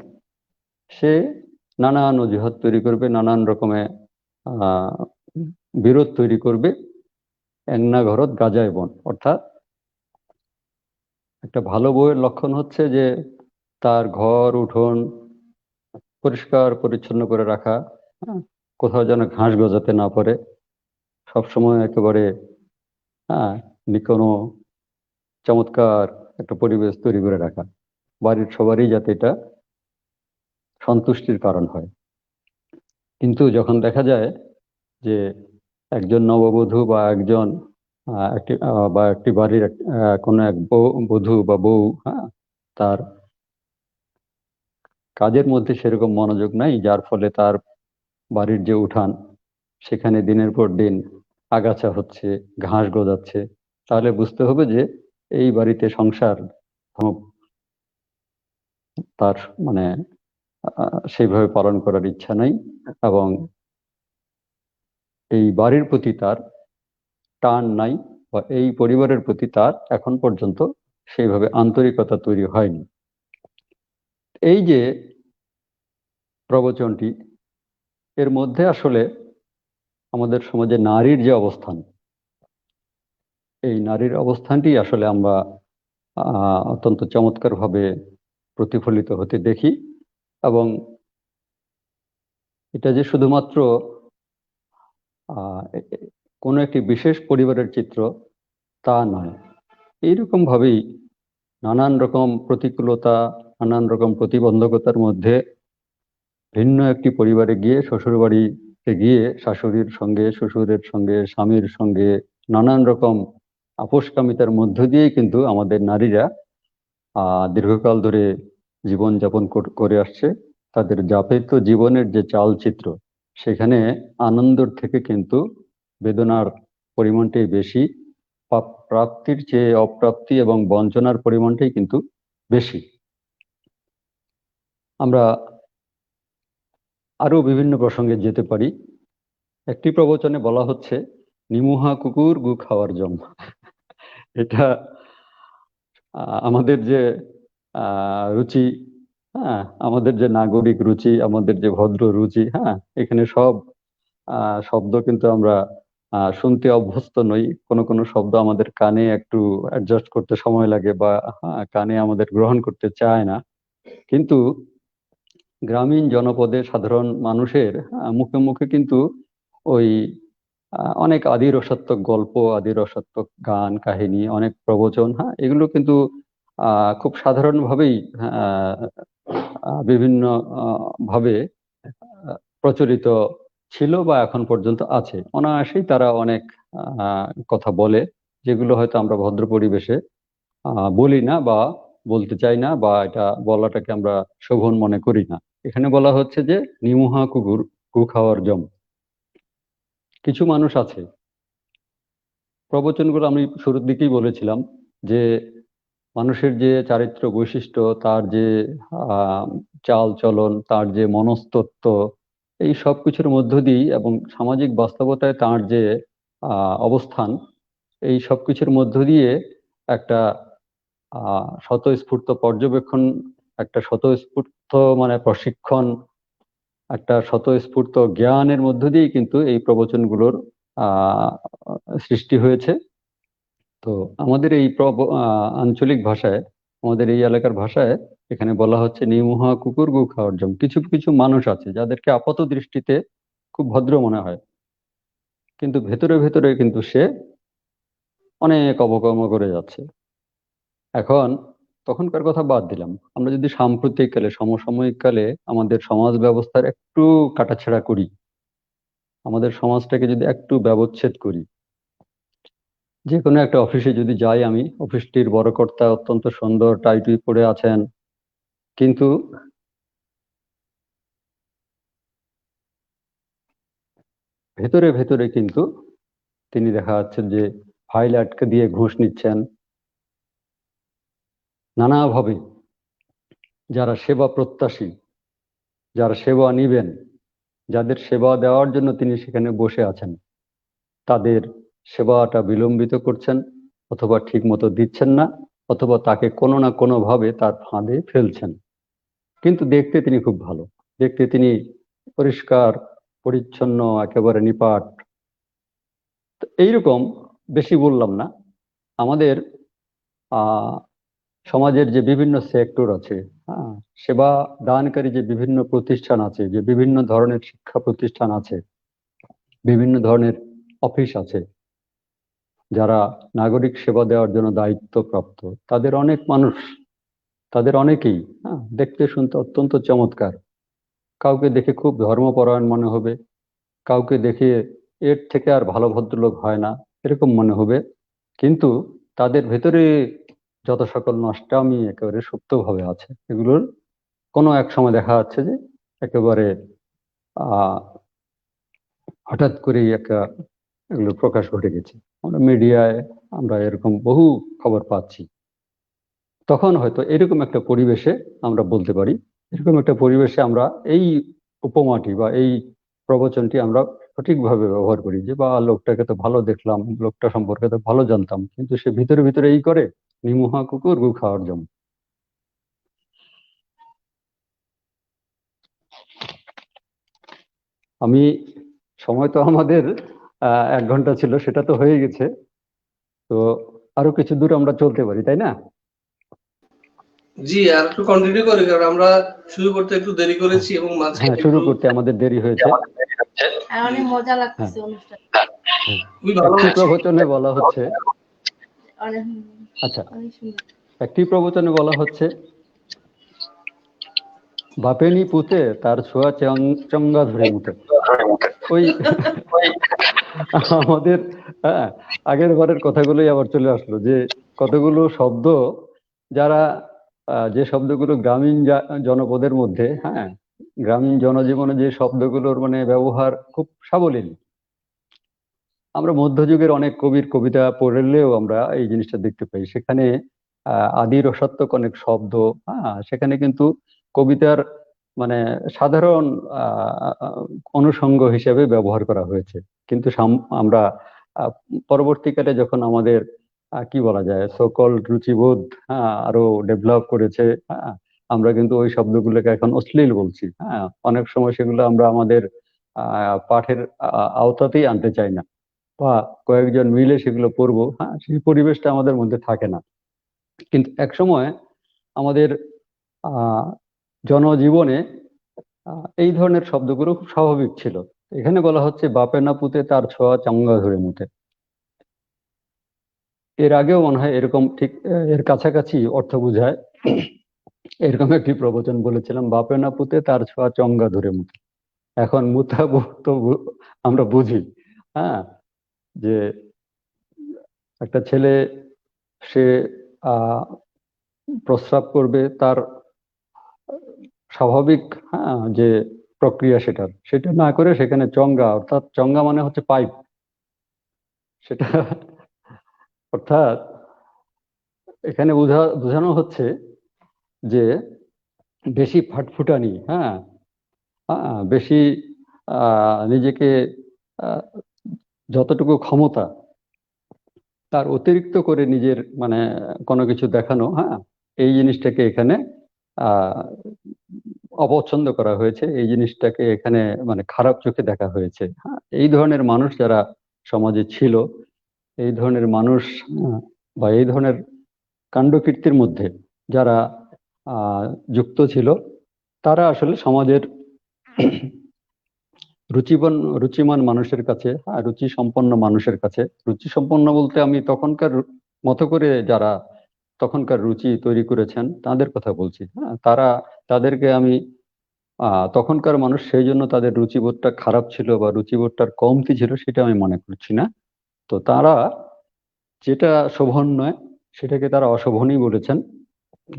সে নানান অজুহাত তৈরি করবে, নানান রকমের বিরোধ তৈরি করবে। একনা ঘরত গাজায় বন, অর্থাৎ একটা ভালো বউয়ের লক্ষণ হচ্ছে যে তার ঘর উঠোন পরিষ্কার পরিচ্ছন্ন করে রাখা, হ্যাঁ, কোথাও যেন ঘাস গজাতে না পারে, সবসময় একেবারে, হ্যাঁ, কোনো চমৎকার একটা পরিবেশ তৈরি করে রাখা, বাড়ির সবারই যাতে এটা সন্তুষ্টির কারণ হয়। কিন্তু যখন দেখা যায় যে একজন নববধূ বা একজন একটি বাড়ির কোনো এক বধূ বা বউ, হ্যাঁ, তার কাজের মধ্যে সেরকম মনোযোগ নাই, যার ফলে তার বাড়ির যে উঠান, সেখানে দিনের পর দিন আগাছা হচ্ছে, ঘাস গজাচ্ছে, তাহলে বুঝতে হবে যে এই বাড়িতে সংসার তার মানে সেইভাবে পালন করার ইচ্ছা নাই, এবং এই বাড়ির প্রতি তার টান নাই, বা এই পরিবারের প্রতি তার এখন পর্যন্ত সেইভাবে আন্তরিকতা তৈরি হয়নি। এই যে প্রবচনটি, এর মধ্যে আসলে আমাদের সমাজে নারীর যে অবস্থান, এই নারীর অবস্থানটি আসলে আমরা অত্যন্ত চমৎকারভাবে প্রতিফলিত হতে দেখি। এবং এটা যে শুধুমাত্র কোনো একটি বিশেষ পরিবারের চিত্র তা নয়, এইরকম ভাবেই নানান রকম প্রতিকূলতা, নানান রকম প্রতিবন্ধকতার মধ্যে ভিন্ন একটি পরিবারে গিয়ে, শ্বশুর বাড়িতে গিয়ে শাশুড়ির সঙ্গে, শ্বশুরের সঙ্গে, স্বামীর সঙ্গে নানান রকম আপোষকামিতার মধ্য দিয়েই কিন্তু আমাদের নারীরা দীর্ঘকাল ধরে জীবনযাপন করে আসছে। তাদের যাপিত জীবনের যে চালচিত্র, সেখানে আনন্দের থেকে কিন্তু বেদনার পরিমাণটাই বেশি, প্রাপ্তির চেয়ে অপ্রাপ্তি এবং বঞ্চনার পরিমাণটাই কিন্তু বেশি। আমরা আরো বিভিন্ন প্রসঙ্গে যেতে পারি। একটি প্রবচনে বলা হচ্ছে নিমুহা কুকুর গু খাওয়ার জম। এটা আমাদের যে রুচি, হ্যাঁ, আমাদের যে নাগরিক রুচি, আমাদের যে ভদ্র রুচি, হ্যাঁ, এখানে সব শব্দ কিন্তু আমরা শুনতে অভ্যস্ত নই। কোনো কোনো শব্দ আমাদের কানে একটু অ্যাডজাস্ট করতে সময় লাগে, বা কানে আমাদের গ্রহণ করতে চায় না। কিন্তু গ্রামীণ জনপদে সাধারণ মানুষের মুখে মুখে কিন্তু ওই অনেক আদি রসাত্মক গল্প, আদি রসাত্মক গান, কাহিনী, অনেক প্রবচন, হ্যাঁ, এগুলো কিন্তু খুব সাধারণভাবেই বিভিন্ন ভাবে প্রচলিত ছিল বা এখন পর্যন্ত আছে। অনায়াসেই তারা অনেক কথা বলে, যেগুলো হয়তো আমরা ভদ্র পরিবেশে বলি না বা বলতে চাই না, বা এটা বলাটাকে আমরা শোভন মনে করি না। এখানে বলা হচ্ছে যে নিমুহা কুকুর গু খাওয়ার জম। কিছু মানুষ আছে, প্রবচনগুলো আমি শুরুর দিকেই বলেছিলাম যে মানুষের যে চারিত্র্য বৈশিষ্ট্য, তার যে চাল চলন, তার যে মনস্তত্ত্ব, এই সব কিছুর মধ্য দিয়ে এবং সামাজিক বাস্তবতায় তার যে অবস্থান, এই সব কিছুর মধ্য দিয়ে একটা স্বতঃস্ফূর্ত পর্যবেক্ষণ, একটা স্বতঃস্ফূর্ত মানে প্রশিক্ষণ, একটা স্বতঃস্ফূর্ত জ্ঞানের মধ্য দিয়ে কিন্তু এই প্রবচনগুলোর সৃষ্টি হয়েছে। তো আমাদের এই আঞ্চলিক ভাষায়, আমাদের এই এলাকার ভাষায় এখানে বলা হচ্ছে নিমুহা কুকুর গু খাওয়ার জন্য। কিছু কিছু মানুষ আছে যাদেরকে আপাত দৃষ্টিতে খুব ভদ্র মনে হয়, কিন্তু ভেতরে ভেতরে কিন্তু সে অনেক অপকর্ম করে যাচ্ছে। এখন তখনকার কথা বাদ দিলাম, আমরা যদি সাম্প্রতিক কালে, সমসাময়িক কালে আমাদের সমাজ ব্যবস্থার একটু কাটাছেঁড়া করি, আমাদের সমাজটাকে যদি একটু ব্যবচ্ছেদ করি, যে কোনো একটা অফিসে যদি যাই আমি, অফিসটির বড় কর্তা অত্যন্ত সুন্দর টাই টুই পরে আছেন, কিন্তু ভেতরে ভেতরে কিন্তু তিনি দেখা যাচ্ছে যে ফাইল আটকে দিয়ে ঘুষ নিচ্ছেন। নানাভাবে যারা সেবা প্রত্যাশী, যারা সেবা নিবেন, যাদের সেবা দেওয়ার জন্য তিনি সেখানে বসে আছেন, তাদের সেবাটা বিলম্বিত করছেন, অথবা ঠিক মতো দিচ্ছেন না, অথবা তাকে কোনো না কোনো ভাবে তার ফাঁদে ফেলছেন। কিন্তু দেখতে তিনি খুব ভালো, দেখতে তিনি পরিষ্কার পরিচ্ছন্ন, একেবারে নিপাট। এইরকম, বেশি বললাম না, আমাদের সমাজের যে বিভিন্ন সেক্টর আছে, হ্যাঁ, সেবা দানকারী যে বিভিন্ন প্রতিষ্ঠান আছে, যে বিভিন্ন ধরনের শিক্ষা প্রতিষ্ঠান আছে, বিভিন্ন ধরনের অফিস আছে, যারা নাগরিক সেবা দেওয়ার জন্য দায়িত্বপ্রাপ্ত, তাদের অনেক মানুষ, তাদের অনেকেই দেখতে শুনতে অত্যন্ত চমৎকার। কাউকে দেখে খুব ধর্মপরায়ণ মনে হবে, কাউকে দেখে এর থেকে আর ভালো ভদ্রলোক হয় না এরকম মনে হবে, কিন্তু তাদের ভেতরে যত সকল নষ্টামি একেবারে সুপ্তভাবে আছে, এগুলোর কোনো এক সময় দেখা যাচ্ছে যে একেবারে হঠাৎ করেই একটা এগুলো প্রকাশ ঘটে গেছে। আমরা মিডিয়ায় আমরা এরকম বহু খবর পাচ্ছি। তখন হয়তো এরকম একটা পরিবেশে আমরা বলতে পারি, এরকম একটা পরিবেশে আমরা এই উপমাটি বা এই প্রবচনটি আমরা সঠিকভাবে ব্যবহার করি, যে বা লোকটাকে তো ভালো দেখলাম, লোকটা সম্পর্কে তো ভালো জানতাম, কিন্তু সে ভিতরে ভিতরে এই করে, নিমুহা কুকুর গু খাওয়ার জন্য। আমি, সময় তো আমাদের 1 ঘন্টা ছিল, সেটা তো হয়ে গেছে। তো আরো কিছু দূর আমরা চলতে পারি, তাই না? জি, আর একটু কন্টিনিউ করি, কারণ আমরা শুরু করতে একটু দেরি করেছি এবং হ্যাঁ, মাঝখানে শুরু একটু করতে আমাদের দেরি হয়েছে। আর অনেক মজা লাগতেছে অনুষ্ঠান, খুবই ভালো একটি লাগছে। প্রবচনে বলা হচ্ছে, অনেক আচ্ছা, অনেক সুন্দর। একটি প্রবচনে বলা হচ্ছে বাপেনি পুঁতে তার ছোঁয়া চঙ্গা ধরে মুতে। ওই আমাদের আগের বারের কথাগুলোই আবার চলে আসলো, যে কতগুলো শব্দ, যারা যে শব্দগুলো গ্রামীণ জনপদের মধ্যে, হ্যাঁ, গ্রামীণ জনজীবনে যে শব্দগুলোর মানে ব্যবহার খুব সাবলীল, আমরা মধ্যযুগের অনেক কবির কবিতা পড়লেও আমরা এই জিনিসটা দেখতে পাই। সেখানে আদি রসাত্মক অনেক শব্দ, সেখানে কিন্তু কবিতার মানে সাধারণ অনুষঙ্গ হিসেবে ব্যবহার করা হয়েছে। কিন্তু আমরা পরবর্তীকালে যখন আমাদের কি বলা যায় সকল রুচিবোধ আরো ডেভেলপ করেছে, আমরা কিন্তু ওই শব্দগুলোকে এখন অশ্লীল বলছি। অনেক সময় সেগুলো আমরা আমাদের পাঠের আওতাতেই আনতে চাই না, বা কয়েকজন মিলে সেগুলো পড়বো, সেই পরিবেশটা আমাদের মধ্যে থাকে না। কিন্তু এক সময় আমাদের আহ জনজীবনে এই ধরনের শব্দগুলো খুব স্বাভাবিক ছিল। এখানে বলা হচ্ছে বাপে না পুঁতে তার ছোঁয়া চাঙ্গা ধরে মুতে। এর আগেও মনে হয় এরকম ঠিক এর কাছাকাছি অর্থ বোঝায় এরকম একটি প্রবচন বলেছিলাম, বাপে না পুঁতে তার ছোঁয়া চঙ্গা ধরে মুতে। এখন মুতাবো তো আমরা বুঝি, হ্যাঁ, যে একটা ছেলে সে প্রস্রাব করবে, তার স্বাভাবিক যে প্রক্রিয়া সেটা না করে সেখানে চঙ্গা, অর্থাৎ চঙ্গা মানে হচ্ছে পাইপ, সেটা অর্থাৎ এখানে বোঝানো হচ্ছে যে বেশি ফাটফুটানি, বেশি নিজেকে যতটুকু ক্ষমতা তার অতিরিক্ত করে নিজের মানে কোনো কিছু দেখানো, এই জিনিসটাকে এখানে অপছন্দ করা হয়েছে, এই জিনিসটাকে এখানে মানে খারাপ চোখে দেখা হয়েছে। এই ধরনের মানুষ যারা সমাজে ছিল, এই ধরনের মানুষ বা এই ধরনের কাণ্ডকীর্তির মধ্যে যারা যুক্ত ছিল, তারা আসলে সমাজের রুচিমান মানুষের কাছে, রুচি সম্পন্ন মানুষের কাছে, রুচি সম্পন্ন বলতে আমি তখনকার মতো করে যারা তখনকার রুচি তৈরি করেছেন তাদের কথা বলছি। তাদেরকে আমি তখনকার মানুষ সেই জন্য তাদের রুচিবোধটা খারাপ ছিল বা রুচিবোধটার কমতি ছিল সেটা আমি মনে করছি না। তো তারা যেটা শোভন নয় সেটাকে তারা অশোভনই বলেছেন।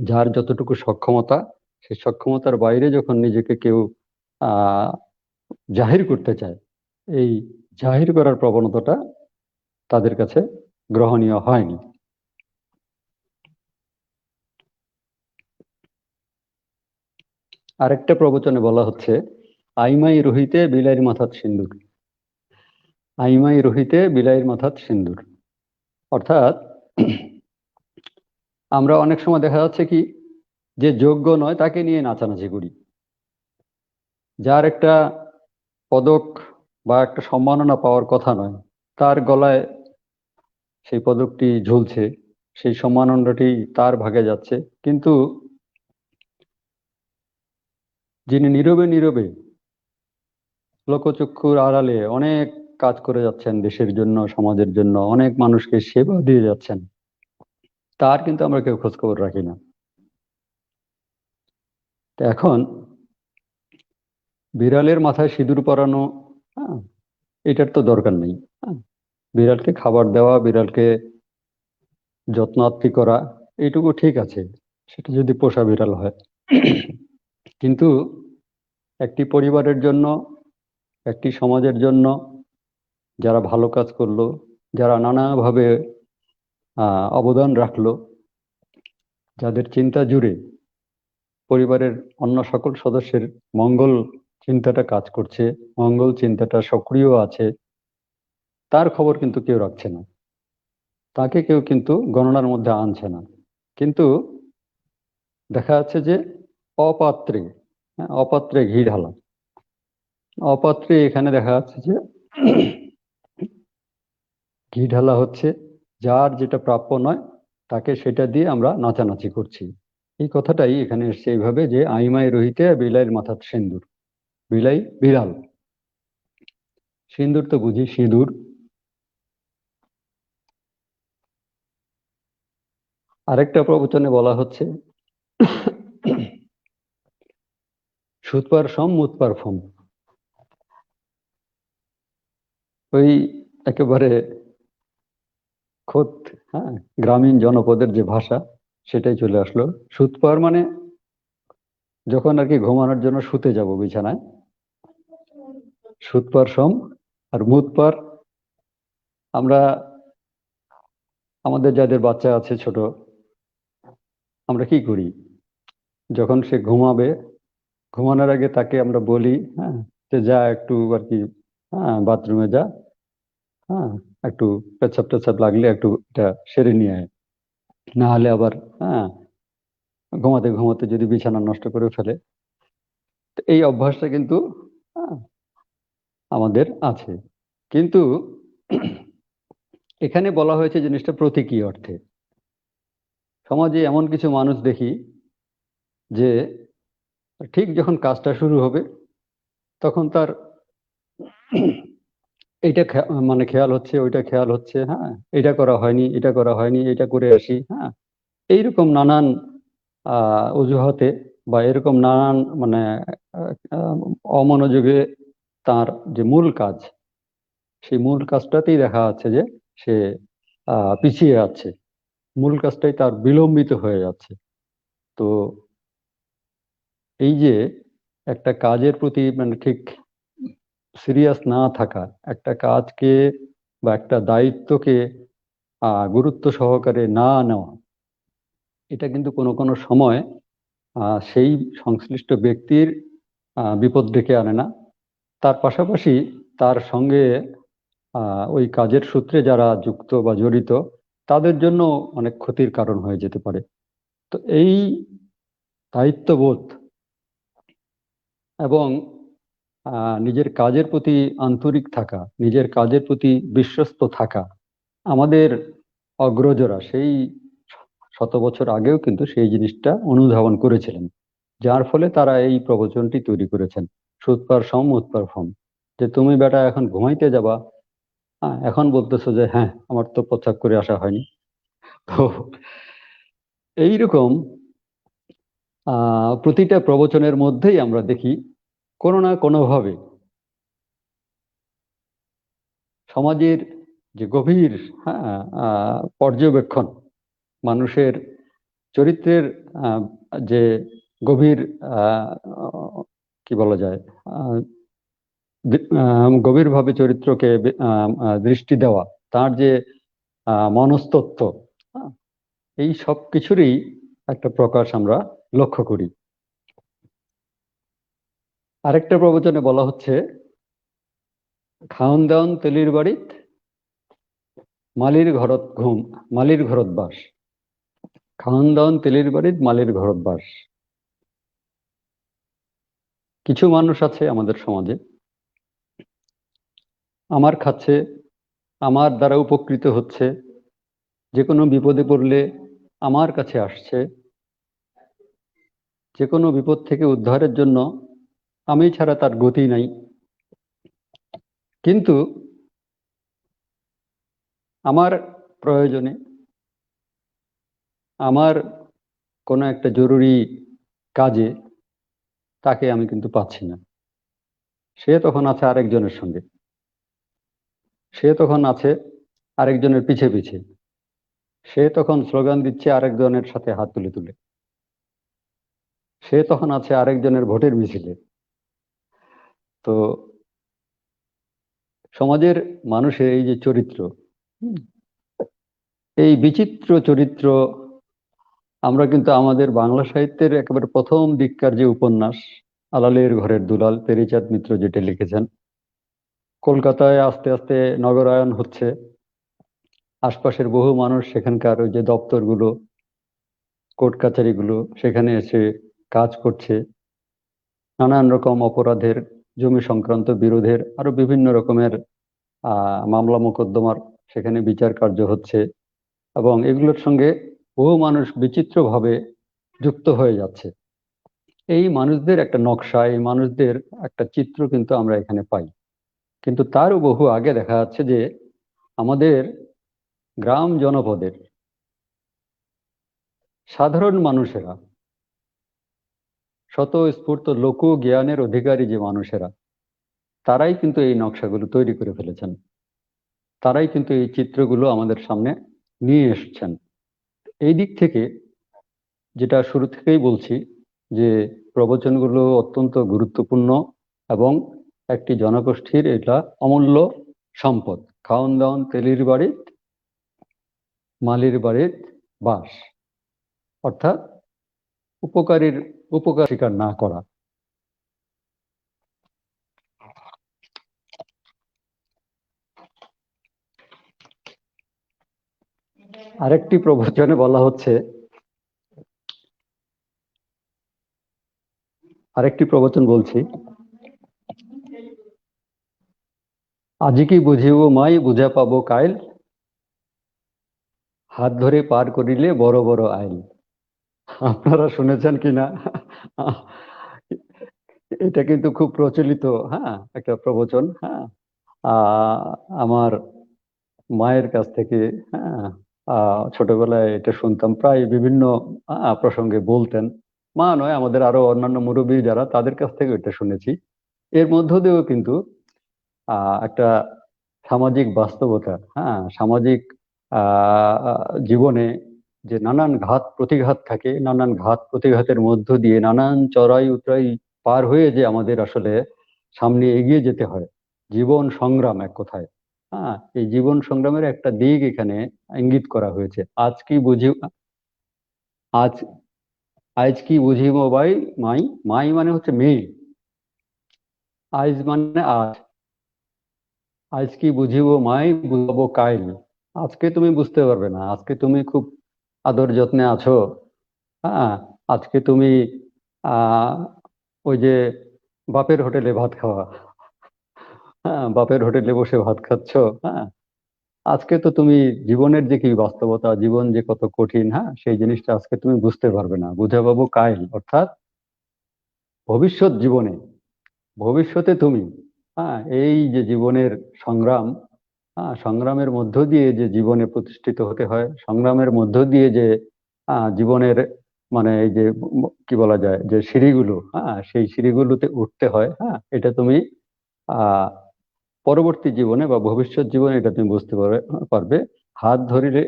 যার যতটুকু সক্ষমতা, সেই সক্ষমতার বাইরে যখন নিজেকে কেউ আহ জাহির করতে চায়, এই জাহির করার প্রবণতাটা তাদের কাছে গ্রহণীয় হয়নি। আরেকটা প্রবচনে বলা হচ্ছে আইমাই রহিতে বিলাইয়ের মাথাত সিন্দুর। আইমাই রহিতে বিলাইয়ের মাথাত সিন্দুর, অর্থাৎ আমরা অনেক সময় দেখা যাচ্ছে কি যে যোগ্য নয় তাকে নিয়ে নাচানাচি করি। যার একটা পদক বা একটা সম্মাননা পাওয়ার কথা নয়, তার গলায় সেই পদকটি ঝুলছে, সেই সম্মাননাটি তার ভাগে যাচ্ছে, কিন্তু যিনি নীরবে নীরবে লোকচক্ষুর আড়ালে অনেক কাজ করে যাচ্ছেন দেশের জন্য, সমাজের জন্য, অনেক মানুষকে সেবা দিয়ে যাচ্ছেন, তার কিন্তু আমরা কেউ খোঁজখবর রাখি না। এখন বিড়ালের মাথায় সিঁদুর পরানো, এটার তো দরকার নেই। বিড়ালকে খাবার দেওয়া, বিড়ালকে যত্নার্থী করা, এইটুকু ঠিক আছে, সেটা যদি পোষা বিড়াল হয়। কিন্তু একটি পরিবারের জন্য, একটি সমাজের জন্য যারা ভালো কাজ করলো, যারা নানাভাবে অবদান রাখলো, যাদের চিন্তা জুড়ে পরিবারের অন্য সকল সদস্যের মঙ্গল চিন্তাটা কাজ করছে, মঙ্গল চিন্তাটা সক্রিয় আছে, তার খবর কিন্তু কেউ রাখছে না, তাকে কেউ কিন্তু গণনার মধ্যে আনছে না। কিন্তু দেখা যাচ্ছে যে অপাত্রে অপাত্রে ঘি ঢালা, অপাত্রে এখানে দেখা যাচ্ছে যে ঘি ঢালা হচ্ছে, যার যেটা প্রাপ্য নয় তাকে সেটা দিয়ে আমরা নাচানাচি করছি। এই কথাটাই এখানে এসছে এইভাবে যে আইমাই রহিতে বিলাইয়ের মাথার সিন্দুর। বিলাই বিড়াল, সিন্দুর তো বুঝি সিঁদুর। আরেকটা প্রবচনে বলা হচ্ছে সুতপার সম মুতপার ফম। ওই একেবারে খোদ গ্রামীণ জনপদের যে ভাষা সেটাই চলে আসলো। সুতপার মানে যখন আর কি ঘুমানোর জন্য শুতে যাব বিছানায়, সুতপার সম। আর মুতপার, আমরা আমাদের যাদের বাচ্চা আছে ছোট, আমরা কি করি, যখন সে ঘুমাবে ঘুমানোর আগে তাকে আমরা বলি, হ্যাঁ, যে যা একটু আর কি, হ্যাঁ, বাথরুমে যা, হ্যাঁ, একটু পেচ্ছাপ টেচ্ছাপ লাগলে একটু এটা সেরে নিয়ে আয়, না হলে আবার, হ্যাঁ, ঘুমাতে ঘুমাতে যদি বিছানা নষ্ট করে ফেলে। তো এই অভ্যাসটা কিন্তু, হ্যাঁ, আমাদের আছে। কিন্তু এখানে বলা হয়েছে জিনিসটা প্রতীকী অর্থে। সমাজে এমন কিছু মানুষ দেখি যে ঠিক যখন কাজটা শুরু হবে তখন তার এইটা মানে খেয়াল হচ্ছে, ওইটা খেয়াল হচ্ছে, হ্যাঁ, এটা করা হয়নি, এটা করা হয়নি, এটা করে আসি, হ্যাঁ, এইরকম নানান অজুহাতে বা এরকম নানান মানে আহ, অমনোযোগে তার যে মূল কাজ, সেই মূল কাজটাতেই দেখা যাচ্ছে যে সে পিছিয়ে আছে, মূল কাজটাই তার বিলম্বিত হয়ে যাচ্ছে। তো এই যে একটা কাজের প্রতি মানে ঠিক সিরিয়াস না থাকা, একটা কাজকে বা একটা দায়িত্বকে গুরুত্ব সহকারে না নেওয়া, এটা কিন্তু কোনো কোনো সময় সেই সংশ্লিষ্ট ব্যক্তির বিপদ ডেকে আনে না, তার পাশাপাশি তার সঙ্গে ওই কাজের সূত্রে যারা যুক্ত বা জড়িত তাদের জন্য অনেক ক্ষতির কারণ হয়ে যেতে পারে। তো এই দায়িত্ববোধ এবং নিজের কাজের প্রতি আন্তরিক থাকা, নিজের কাজের প্রতি বিশ্বস্ত থাকা, আমাদের অগ্রজরা সেই শত বছর আগেও কিন্তু সেই জিনিসটা অনুধাবন করেছিলেন, যার ফলে তারা এই প্রবচনটি তৈরি করেছেন, সুৎপার সম উৎপার ফম, যে তুমি বেটা এখন ঘুমাইতে যাবা, হ্যাঁ, এখন বলতেছো যে হ্যাঁ আমার তো প্রস্রাব করে আসা হয়নি। তো এইরকম প্রতিটা প্রবচনের মধ্যেই আমরা দেখি কোনো না কোনোভাবে সমাজের যে গভীর, হ্যাঁ, পর্যবেক্ষণ, মানুষের চরিত্রের যে গভীর আহ, কি বলা যায়, গভীরভাবে চরিত্রকে দৃষ্টি দেওয়া, তার যে মনস্তত্ত্ব, হ্যাঁ, এই সব কিছুরই একটা প্রকাশ আমরা লক্ষ্য করি। আরেকটা প্রবচনে বলা হচ্ছে, খাওন দাওন তেলির বাড়িত, মালির ঘরত ঘুম, মালির ঘরত বাস। খাওন দাওন তেলির বাড়িত, মালির ঘরত বাস। কিছু মানুষ আছে আমাদের সমাজে, আমার খাচ্ছে, আমার দ্বারা উপকৃত হচ্ছে, যে কোনো বিপদে পড়লে আমার কাছে আসছে, যে কোনো বিপদ থেকে উদ্ধারের জন্য আমি ছাড়া তার গতি নাই। কিন্তু আমার প্রয়োজনে, আমার কোনো একটা জরুরি কাজে তাকে আমি কিন্তু পাচ্ছি না। সে তখন আছে আরেকজনের সঙ্গে, সে তখন আছে আরেকজনের পিছে পিছে, সে তখন স্লোগান দিচ্ছে আরেকজনের সাথে হাত তুলে তুলে, সে তখন আছে আরেকজনের ভোটের মিছিলে। তো সমাজের মানুষের এই যে চরিত্র, হুম, এই বিচিত্র চরিত্র আমরা কিন্তু আমাদের বাংলা সাহিত্যের একেবারে প্রথম দিককার যে উপন্যাস আলালের ঘরের দুলাল, পেরিচাঁদ মিত্র যেটা লিখেছেন, কলকাতায় আস্তে আস্তে নগরায়ন হচ্ছে, আশপাশের বহু মানুষ সেখানকার ওই যে দপ্তরগুলো, কোর্ট কাছারিগুলো, সেখানে এসে কাজ করছে, নানান রকম অপরাধের, জমি সংক্রান্ত বিরোধের, আরো বিভিন্ন রকমের মামলা মোকদ্দমার সেখানে বিচার কার্য হচ্ছে, এবং এগুলোর সঙ্গে বহু মানুষ বিচিত্রভাবে যুক্ত হয়ে যাচ্ছে। এই মানুষদের একটা নকশা, এই মানুষদের একটা চিত্র কিন্তু আমরা এখানে পাই। কিন্তু তারও বহু আগে দেখা যাচ্ছে যে আমাদের গ্রাম জনপদের সাধারণ মানুষেরা, স্বতঃস্ফূর্ত লোক জ্ঞানের অধিকারী যে মানুষেরা, তারাই কিন্তু এই নকশাগুলো তৈরি করে ফেলেছেন, তারাই কিন্তু এই চিত্রগুলো আমাদের সামনে নিয়ে এসছেন। এই দিক থেকে যেটা শুরু থেকেই বলছি, যে প্রবচনগুলো অত্যন্ত গুরুত্বপূর্ণ এবং একটি জনগোষ্ঠীর এটা অমূল্য সম্পদ। খাওন দাওন তেলির বাড়িত, মালির বাড়িত বাস, অর্থাৎ উপকারীর উপকার স্বীকার না করা, আরেকটি প্রবচনে বলা হচ্ছে, আরেকটি প্রবচন বলছি, আজি কি বুঝিব মাই বুঝা পাবো কাইল, হাত ধরে পার করিলে বড় বড় আইল। আপনারা শুনেছেন কিনা? এটা কিন্তু খুব প্রচলিত, হ্যাঁ, একটা প্রবচন। হ্যাঁ, আহ, আমার মায়ের কাছ থেকে, হ্যাঁ, ছোটবেলায় এটা শুনতাম, প্রায় বিভিন্ন প্রসঙ্গে বলতেন। মা নয়, আমাদের আরো অন্যান্য মুরব্বী যারা, তাদের কাছ থেকে এটা শুনেছি। এর মধ্য দিয়েও কিন্তু একটা সামাজিক বাস্তবতা, হ্যাঁ, সামাজিক জীবনে যে নানান ঘাত প্রতিঘাত থাকে, নানান ঘাত প্রতিঘাতের মধ্য দিয়ে, নানান চড়াই উতরাই পার হয়ে যে আমাদের আসলে সামনে এগিয়ে যেতে হয়, জীবন সংগ্রাম এক কথায়। হ্যাঁ, এই জীবন সংগ্রামের একটা দিক এখানে ইঙ্গিত করা হয়েছে। আজ আজ কি বুঝিব ভাই মাই, মাই মানে হচ্ছে মেয়ে, আজ মানে আজ, আজ কি বুঝিব মাই বুঝাবো কাইল। আজকে তুমি বুঝতে পারবে না, আজকে তুমি খুব আদর যত্নে আছো, হ্যাঁ, আজকে তুমি আহ ওই যে বাপের হোটেলে ভাত খাওয়া, হ্যাঁ, বাপের হোটেলে বসে ভাত খাচ্ছ, হ্যাঁ, আজকে তো তুমি জীবনের যে কি বাস্তবতা, জীবন যে কত কঠিন, হ্যাঁ, সেই জিনিসটা আজকে তুমি বুঝতে পারবে না। বুঝে পাবো কাইল অর্থাৎ ভবিষ্যৎ জীবনে, ভবিষ্যতে তুমি, হ্যাঁ, এই যে জীবনের সংগ্রাম, হ্যাঁ, সংগ্রামের মধ্য দিয়ে যে জীবনে প্রতিষ্ঠিত হতে হয়, সংগ্রামের মধ্য দিয়ে যে জীবনের মানে এই যে কি বলা যায় যে সিঁড়িগুলো, হ্যাঁ, সেই সিঁড়িগুলোতে উঠতে হয়, হ্যাঁ, এটা তুমি আহ পরবর্তী জীবনে বা ভবিষ্যৎ জীবনে এটা তুমি বুঝতে পারবে। হাত ধরিলে,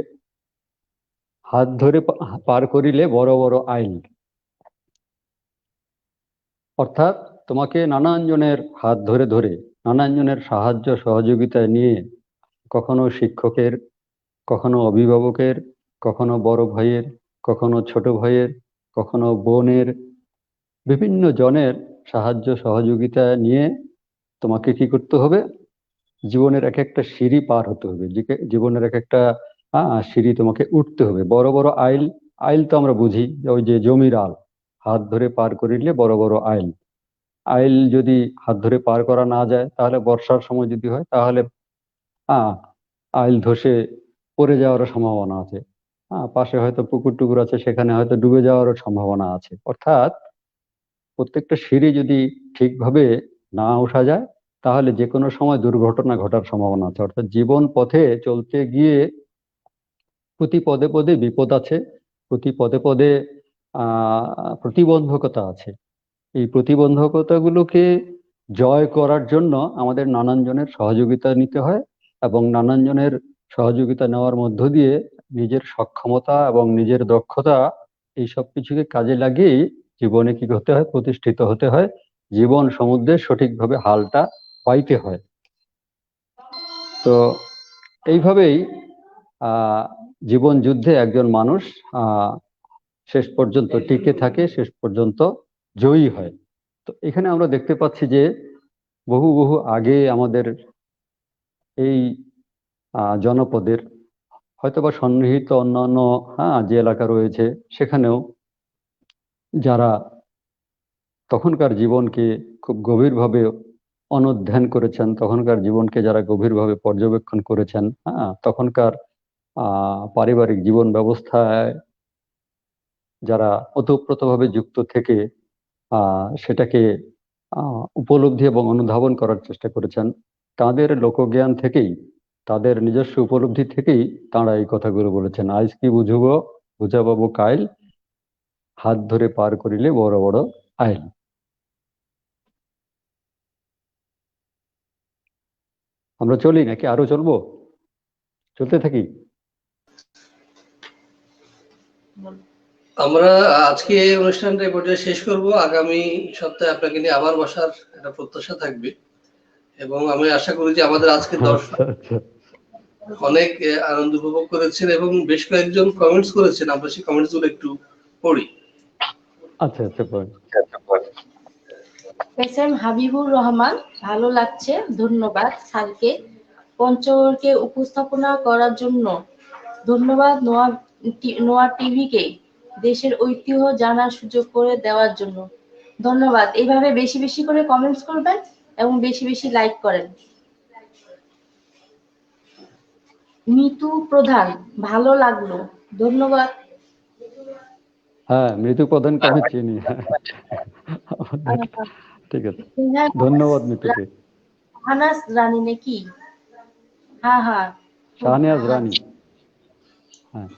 হাত ধরে পার করিলে বড় বড় আইল, অর্থাৎ তোমাকে নানান জনের হাত ধরে ধরে, নানান জনের সাহায্য সহযোগিতায় নিয়ে, কখনো শিক্ষকের, কখনো অভিভাবকের, কখনো বড় ভাইয়ের, কখনো ছোট ভাইয়ের, কখনো বোনের, বিভিন্ন জনের সাহায্য সহযোগিতা নিয়ে তোমাকে কি করতে হবে, জীবনের এক একটা সিঁড়ি পার হতে হবে, জীবনের এক একটা সিঁড়ি তোমাকে উঠতে হবে। বড় বড় আইল, আইল তো আমরা বুঝি যে ওই যে জমির আল, হাত ধরে পার করিলে বড় বড় আইল। আইল যদি হাত ধরে পার করা না যায়, তাহলে বর্ষার সময় যদি হয়, তাহলে আহ আইল ধসে পড়ে যাওয়ারও সম্ভাবনা আছে। পাশে হয়তো পুকুর টুকুর আছে, সেখানে হয়তো ডুবে যাওয়ারও সম্ভাবনা আছে। অর্থাৎ প্রত্যেকটা সিঁড়ি যদি ঠিকভাবে না ওঠা যায়, তাহলে যে কোনো সময় দুর্ঘটনা ঘটার সম্ভাবনা আছে। অর্থাৎ জীবন পথে চলতে গিয়ে প্রতি পদে পদে বিপদ আছে, প্রতি পদে পদে প্রতিবন্ধকতা আছে। এই প্রতিবন্ধকতাগুলোকে জয় করার জন্য আমাদের নানান জনের সহযোগিতা নিতে হয়, এবং নানান জনের সহযোগিতা নেওয়ার মধ্য দিয়ে নিজের সক্ষমতা এবং নিজের দক্ষতা, এই সব কিছুকে কাজে লাগিয়ে জীবনে কি হতে হয়, প্রতিষ্ঠিত হতে হয়, জীবন সমুদ্রে সঠিকভাবে হালটা পাইতে হয়। তো এইভাবেই আহ জীবন যুদ্ধে একজন মানুষ আহ শেষ পর্যন্ত টিকে থাকে, শেষ পর্যন্ত জয়ী হয়। তো এখানে আমরা দেখতে পাচ্ছি যে বহু বহু আগে আমাদের এই জনপদের, হয়তোবা সন্নিহিত অন্যান্য যে এলাকা রয়েছে, সেখানেও যারা তখনকার জীবনকে খুব গভীরভাবে অনুধ্যান করেছেন, তখনকার জীবনকে যারা গভীরভাবে পর্যবেক্ষণ করেছেন, তখনকার পারিবারিক জীবন ব্যবস্থায় যারা ওতপ্রোতভাবে যুক্ত থেকে সেটাকে উপলব্ধি এবং অনুধাবন করার চেষ্টা করেছেন, তাদের লোকজ্ঞান থেকেই, তাদের নিজস্ব উপলব্ধি থেকেই তাঁরা এই কথাগুলো বলেছেন। আজ কি বুঝব বুঝা পাবো কাইল, হাত ধরে পার করিলে বড় বড় আইল। আমরা চলি নাকি আরো চলবো? চলতে থাকি। আমরা আজকে এই অনুষ্ঠানটা এই পর্যায়ে শেষ করব। আগামী সপ্তাহে আপনাকে নিয়ে আবার বসার একটা প্রত্যাশা থাকবে, এবং আমি আশা করি যে আমাদের আজকে দর্শক অনেক আনন্দ উপভোগ করেছেন, এবং বেশ কয়েকজন কমেন্টস করেছেন, আমরা সেই কমেন্টস গুলো একটু পড়ি। আচ্ছা আচ্ছা, এস এম হাবিবুর রহমান, ভালো লাগছে, ধন্যবাদ স্যারকে পঞ্চগড়কে উপস্থাপনা করার জন্য। ধন্যবাদ নোয়া টিভিকে দেশের ঐতিহ্য জানার সুযোগ করে দেওয়ার জন্য। ধন্যবাদ। এইভাবে বেশি বেশি করে কমেন্টস করবেন এবং বেশি বেশি লাইক করেন। মিতু প্রধান, ভালো লাগলো, ধন্যবাদ। হ্যাঁ, মৃদু প্রধানকে আমি চিনি। ঠিক আছে, ধন্যবাদ মিতুকে। শাহনাজ রানী নাকি? হ্যাঁ হ্যাঁ, শাহনাজ রানী। হ্যাঁ,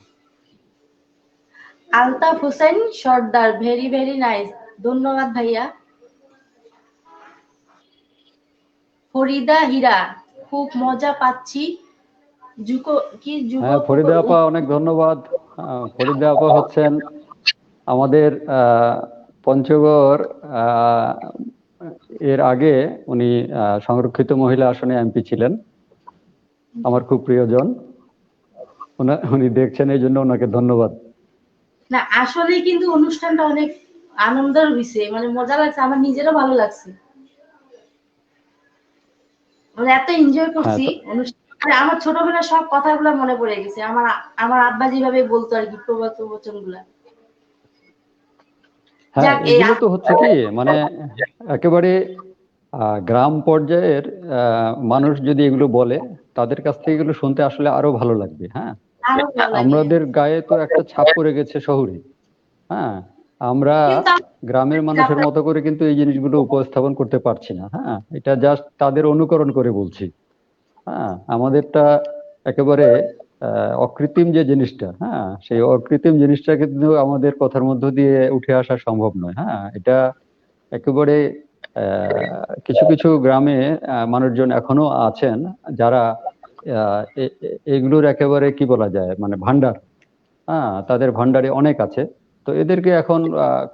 আলতাফ হোসেন সর্দার, ভেরি ভেরি নাইস, ধন্যবাদ ভাইয়া। ফরিদা হীরা, খুব মজা পাচ্ছি। হ্যাঁ, ফরিদা আপা অনেক ধন্যবাদ। ফরিদা আপা হচ্ছেন আমাদের পঞ্চগড় এর আগে উনি সংরক্ষিত মহিলা আসনে এমপি ছিলেন, আমার খুব প্রিয়জন। উনি দেখছেন, এই জন্য ওনাকে ধন্যবাদ। না আসলে কিন্তু অনুষ্ঠানটা অনেক আনন্দের হয়েছে, মানে মজা লাগছে, আমার নিজেরও ভালো লাগছে, মানে এত এনজয় করছি অনুষ্ঠান। আমার ছোটবেলার সব কথাগুলো মনে পড়ে গেছে, আমার আব্বা যেভাবে বলতো আর কি, প্রবচন গুলা। হ্যাঁ, এগুলো তো হচ্ছে কি, মানে একেবারে গ্রাম পর্যায়ের মানুষ যদি এগুলো বলে, তাদের কাছ থেকে এগুলো শুনতে আসলে আরো ভালো লাগবে। হ্যাঁ, আমাদের গায়ে তো একটা ছাপ পড়ে গেছে শহরে। হ্যাঁ, আমরা গ্রামের মানুষের মতো করে কিন্তু এই জিনিসগুলো উপস্থাপন করতে পারছি না। হ্যাঁ, এটা জাস্ট তাদের অনুকরণ করে বলছি। হ্যাঁ, আমাদেরটা একেবারে অকৃত্রিম যে জিনিসটা, হ্যাঁ, সেই অকৃত্রিম জিনিসটা কিন্তু আমাদের কথার মধ্য দিয়ে উঠে আসা সম্ভব নয়। হ্যাঁ, এটা একেবারে কিছু কিছু গ্রামে মানুষজন এখনো আছেন যারা এগুলোর একেবারে কি বলা যায়, মানে ভান্ডার। হ্যাঁ, তাদের ভান্ডারে অনেক আছে। তো এদেরকে এখন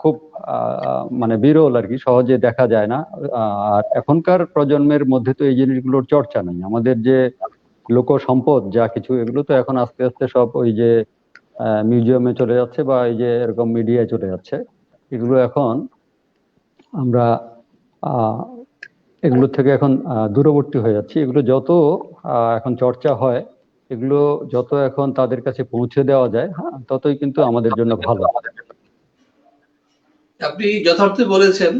খুব মানে বিরল আর কি, সহজে দেখা যায় না। আর এখনকার প্রজন্মের মধ্যে তো এই জিনিসগুলোর চর্চা নেই। আমাদের যে লোক সম্পদ যা কিছু, এগুলো তো এখন আস্তে আস্তে সব ওই যে মিউজিয়ামে চলে যাচ্ছে, বা এই যে এরকম মিডিয়ায় চলে যাচ্ছে। এগুলো এখন আমরা এগুলো থেকে এখন দূরবর্তী হয়ে যাচ্ছি। এগুলো যত এখন চর্চা হয়, এগুলো যত এখন তাদের কাছে পৌঁছে দেওয়া যায়, হ্যাঁ, ততই কিন্তু আমাদের জন্য ভালো। আপনি যথার্থ বলেছেন।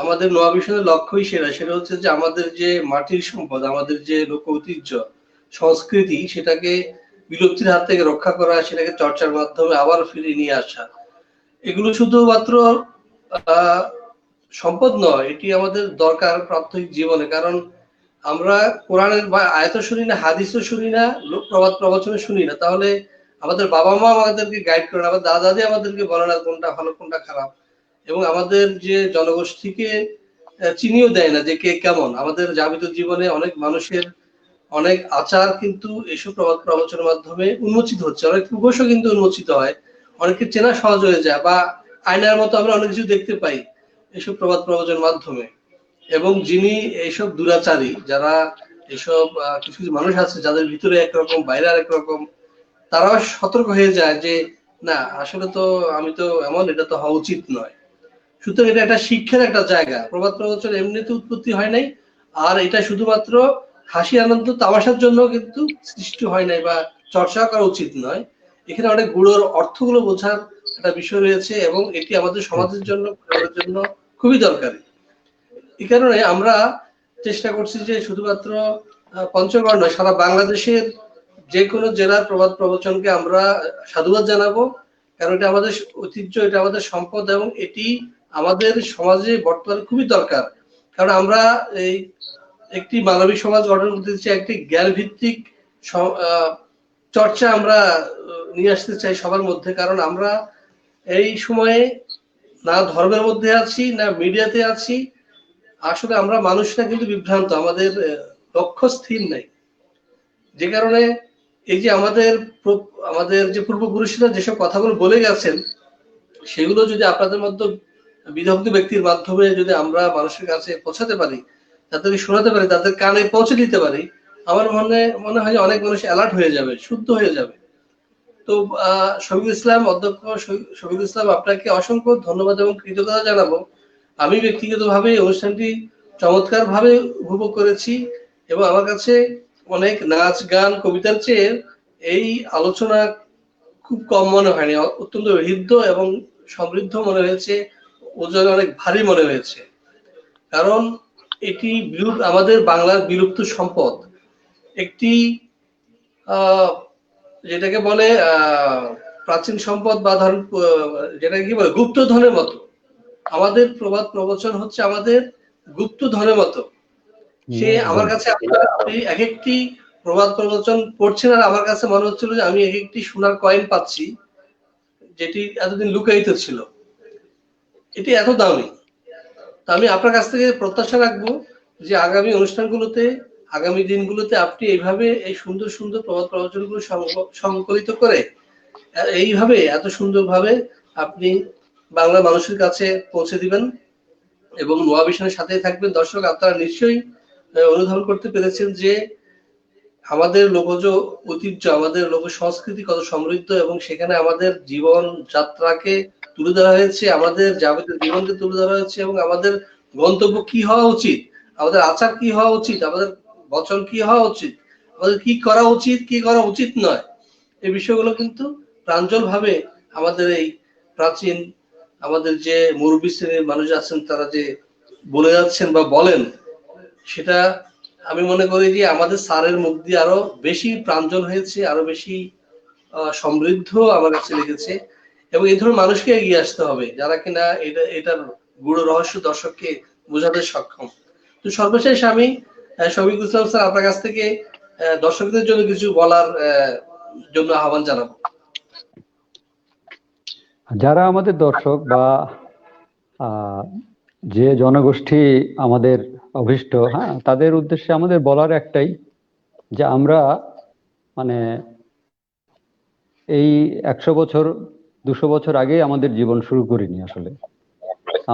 আমাদের নোয়া মিশনের লক্ষ্যই সেটা হচ্ছে যে আমাদের যে মাটির সম্পদ, আমাদের যে লোক ঐতিহ্য সংস্কৃতি, সেটাকে বিলুপ্তির হাত থেকে রক্ষা করা, সেটাকে চর্চার মাধ্যমে আবার ফিরিয়ে নিয়ে আসা। এগুলো শুধুমাত্র সম্পদ নয়, এটি আমাদের দরকার প্রাত্যহিক জীবনে। কারণ আমরা কোরআনের আয়াত শুনি না, হাদিসও শুনি না, প্রবাদ প্রবচনও শুনি না, তাহলে আমাদের বাবা মা আমাদেরকে গাইড করে না, আমাদের দাদা দাদি আমাদেরকে বলে না কোনটা ভালো কোনটা খারাপ, এবং আমাদের যে জনগোষ্ঠীকে চিনিও দেয় না যে কে কেমন। আমাদের যাবিত জীবনে অনেক মানুষের অনেক আচার কিন্তু এইসব প্রবাদ প্রবচনের মাধ্যমে উন্মোচিত হচ্ছে, অনেক মুখোশও কিন্তু উন্মোচিত হয়, অনেকে চেনা সহজ হয়ে যায়, বা আয়নার মতো আমরা অনেক কিছু দেখতে পাই এইসব প্রবাদ প্রবচনের মাধ্যমে। এবং যিনি এইসব দুরাচারী, যারা এইসব কিছু কিছু মানুষ আছে যাদের ভিতরে একরকম বাইরে আরেক রকম, তারাও সতর্ক হয়ে যায় যে না, আসলে তো আমি তো এমন, এটা তো হওয়া উচিত নয়। সুতরাং এটা একটা শিক্ষার একটা জায়গা। প্রবাদ প্রবচন এমনিতে উৎপত্তি হয় নাই, আর এটা শুধুমাত্র হাসি আনন্দ তামাশার জন্য কিন্তু সৃষ্টি হয় নাই, বা চর্চা করা উচিত নয়। এখানে অনেক গুণের অর্থগুলো বোঝার একটা বিষয় রয়েছে, এবং এটি আমাদের সমাজের জন্য, পরিবারের জন্য খুবই দরকারি। এই কারণে আমরা চেষ্টা করছি যে শুধুমাত্র পঞ্চগড় নয়, সারা বাংলাদেশের যে কোনো জেলার প্রবাদ প্রবচনকে আমরা সাধুবাদ জানাবো। কারণ এটা আমাদের ঐতিহ্য, এটা আমাদের সম্পদ, এবং এটি আমাদের সমাজে বর্তমানে খুবই দরকার। কারণ আমরা এই একটি মানবিক সমাজ গঠন করতে চাই, একটি জ্ঞান ভিত্তিক চর্চা আমরা নিয়ে আসতে চাই সবার মধ্যে। কারণ আমরা এই সময়ে না ধর্মের মধ্যে আছি, না মিডিয়াতে আছি। আসলে আমরা মানুষরা কিন্তু বিভ্রান্ত, আমাদের লক্ষ্য স্থির নাই। যে কারণে এই যে আমাদের যে পূর্বপুরুষরা যেসব কথাগুলো বলে গেছেন, সেগুলো যদি আপনাদের মধ্যে বিদগ্ধ ব্যক্তির মাধ্যমে যদি আমরা মানুষের কাছে পৌঁছাতে পারি, তাদেরকে শোনাতে পারি, তাদের কানে পৌঁছে দিতে পারি, আমার মনে হয় অনেক মানুষ অ্যালার্ট হয়ে যাবে, শুদ্ধ হয়ে যাবে। তো শফিকুল ইসলাম, অধ্যক্ষ শফিকুল ইসলাম, আপনাকে অসংখ্য ধন্যবাদ এবং কৃতজ্ঞতা জানাবো। আমি ব্যক্তিগতভাবে অনুষ্ঠানটি চমৎকার ভাবে উপভোগ করেছি, এবং আমার কাছে অনেক নাচ গান কবিতার চেয়ে এই আলোচনা খুব কম মনে হয়নি, অত্যন্ত হৃদ্য এবং সমৃদ্ধ মনে হয়েছে, ওজনে অনেক ভারী মনে হয়েছে। কারণ এটি আমাদের বাংলার বিলুপ্ত সম্পদ, একটি যেটাকে বলে প্রাচীন সম্পদ বা ধরুন যেটাকে কি বলে গুপ্তধনের মতো। আমাদের প্রবাদ প্রবচন হচ্ছে আমাদের গুপ্তধনের মতো। সে আমার কাছে আপনি এক একটি প্রবাদ প্রবচন পড়ছেন আর আমার কাছে মনে হচ্ছিল যে আমি এক একটি সোনার কয়েন পাচ্ছি, যেটি এতদিন লুকায়িত ছিল। এটি এত দামি। তো আমি আপনার কাছ থেকে প্রত্যাশা রাখবো যে আগামী অনুষ্ঠানগুলোতে, আগামী দিনগুলোতে আপনি এইভাবে এই সুন্দর সুন্দর প্রবাদ প্রবচনগুলো সংকলিত করে এইভাবে এত সুন্দরভাবে আপনি বাংলা মানুষের কাছে পৌঁছে দিবেন এবং নোয়া বিষয়ের সাথে থাকবেন। দর্শক, আপনারা নিশ্চয়ই অনুধাবন করতে পেরেছেন যে আমাদের লোকজ ঐতিহ্য, আমাদের লোক সংস্কৃতি কত সমৃদ্ধ এবং সেখানে আমাদের জীবন যাত্রাকে তুলে ধরা হয়েছে, আমাদের যাবতীয় জীবনকে তুলে ধরা হয়েছে এবং আমাদের গন্তব্য কি হওয়া উচিত, আমাদের আচার কি হওয়া উচিত, আমাদের বচন কি হওয়া উচিত, আমাদের কি করা উচিত, কি করা উচিত নয়, এই বিষয়গুলো কিন্তু প্রাঞ্জল ভাবে আমাদের এই প্রাচীন আমাদের যে মুরব্বী শ্রেণীর মানুষ আছেন তারা যে বলে যাচ্ছেন বা বলেন, সেটা আমি মনে করি যে আমাদের স্যারের মুখ দিয়ে আরো বেশি প্রাঞ্জল হয়েছে, আরো বেশি সমৃদ্ধ আমার কাছে লেগেছে। এবং এই ধরনের মানুষকে এগিয়ে আসতে হবে যারা কিনা এটার গুড় রহস্য দর্শককে বোঝাতে সক্ষম। তো সর্বশেষ আমি শফিকুল ইসলাম স্যার আপনার কাছ থেকে দর্শকদের জন্য কিছু বলার জন্য আহ্বান জানাবো। যারা আমাদের দর্শক বা যে জনগোষ্ঠী আমাদের অভিষ্ট, হ্যাঁ, তাদের উদ্দেশ্যে আমাদের বলার একটাই যে আমরা মানে এই 100 বছর 200 বছর আগে আমাদের জীবন শুরু করিনি। আসলে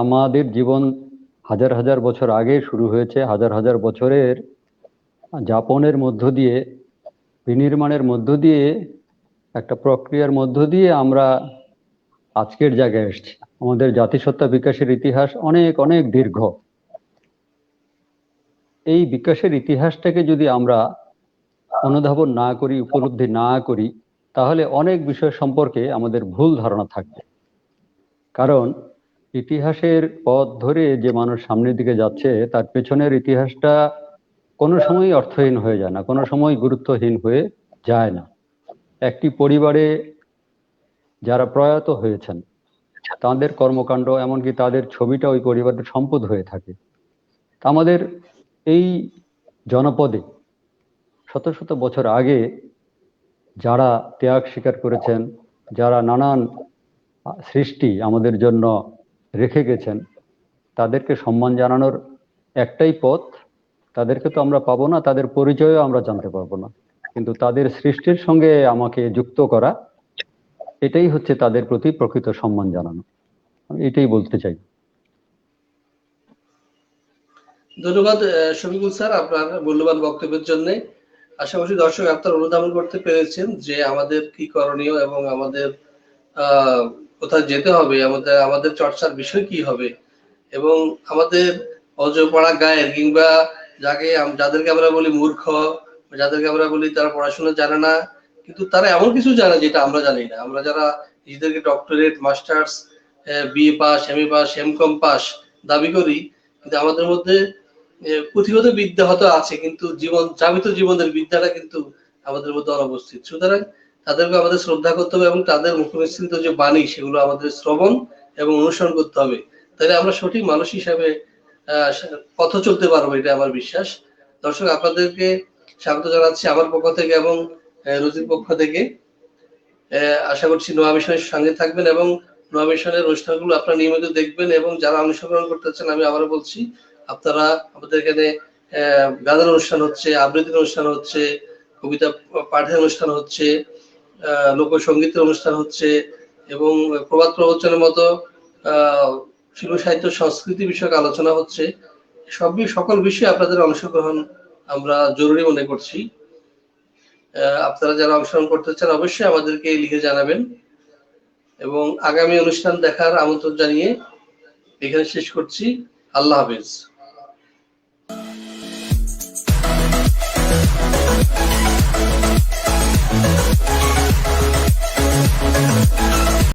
আমাদের জীবন হাজার হাজার বছর আগে শুরু হয়েছে, হাজার হাজার বছরের যাপনের মধ্য দিয়ে, বিনির্মাণের মধ্য দিয়ে, একটা প্রক্রিয়ার মধ্য দিয়ে আমরা আজকের জায়গায় এসেছি। আমাদের জাতিসত্তা বিকাশের ইতিহাস অনেক অনেক দীর্ঘ। এই বিকাশের ইতিহাসটাকে যদি আমরা অনুধাবন না করি, উপলব্ধি না করি, তাহলে অনেক বিষয় সম্পর্কে আমাদের ভুল ধারণা থাকবে। কারণ ইতিহাসের পথ ধরে যে মানুষ সামনের দিকে যাচ্ছে তার পেছনের ইতিহাসটা কোনো সময় অর্থহীন হয়ে যায় না, কোনো সময় গুরুত্বহীন হয়ে যায় না। একটি পরিবারে যারা প্রয়াত হয়েছেন তাদের কর্মকাণ্ড, এমনকি তাদের ছবিটা ওই পরিবারের সম্পদ হয়ে থাকে। আমাদের এই জনপদে শত শত বছর আগে যারা ত্যাগ স্বীকার করেছেন, যারা নানান সৃষ্টি আমাদের জন্য রেখে গেছেন, তাদেরকে সম্মান জানানোর একটাই পথ। তাদেরকে তো আমরা পাবো না, তাদের পরিচয়ও আমরা জানতে পারবো না, কিন্তু তাদের সৃষ্টির সঙ্গে আমাকে যুক্ত করা, এটাই হচ্ছে তাদের প্রতি প্রকৃত সম্মান জানানো। আমি এটাই বলতে চাই। ধন্যবাদ শফিকুল স্যার আপনার মূল্যবান বক্তব্যের জন্য। আশা করছি দর্শক আপনারা অনুধাবন করতে পেরেছেন যে আমাদের কি করণীয় এবং আমাদের কোথায় যেতে হবে, আমাদের চর্চার বিষয় কি হবে এবং আমাদের অজপাড়া গায়ের কিংবা যাদেরকে আমরা বলি মূর্খ, যাদেরকে আমরা বলি তারা পড়াশোনা জানে না, কিন্তু তারা এমন কিছু জানে যেটা আমরা জানি না। আমরা যারা নিজেদেরকে doctorate, masters, BA pass, MA pass, MCom pass দাবি করি, কিন্তু আমাদের মধ্যে পুঁথিগত বিদ্যা হয়তো আছে, কিন্তু যাবিত জীবনের বিদ্যাটা কিন্তু আমাদের মধ্যে অনুপস্থিত। সুতরাং তাদেরকে আমাদের শ্রদ্ধা করতে হবে এবং তাদের মুখনিসৃত যে বাণী সেগুলো আমাদের শ্রবণ এবং অনুসরণ করতে হবে। তাহলে আমরা সঠিক মানুষ হিসাবে পথ চলতে পারবো, এটা আমার বিশ্বাস। দর্শক, আপনাদেরকে স্বাগত জানাচ্ছি আমার পক্ষ থেকে এবং রুজির পক্ষ থেকে। আশা করছি নোয়া মিশনের সঙ্গে থাকবেন এবং নোয়া মিশনের অনুষ্ঠানগুলো আপনারা নিয়মিত দেখবেন এবং যারা অংশগ্রহণ করতেছেন আমি আবারও বলছি আপনারা আমাদের এখানে গানের অনুষ্ঠান হচ্ছে, আবৃত্তির অনুষ্ঠান হচ্ছে, কবিতা পাঠের অনুষ্ঠান হচ্ছে, লোকসঙ্গীতের অনুষ্ঠান হচ্ছে এবং প্রবাদ প্রবচনের মতো শিল্প সাহিত্য সংস্কৃতি বিষয়ক আলোচনা হচ্ছে। সকল বিষয়ে আপনাদের অংশগ্রহণ আমরা জরুরি মনে করছি। আপনারা যারা অংশগ্রহণ করতে চান অবশ্যই আমাদেরকে লিখে জানাবেন এবং আগামী অনুষ্ঠান দেখার আমন্ত্রণ জানিয়ে এখানে শেষ করছি। আল্লাহ হাফেজ।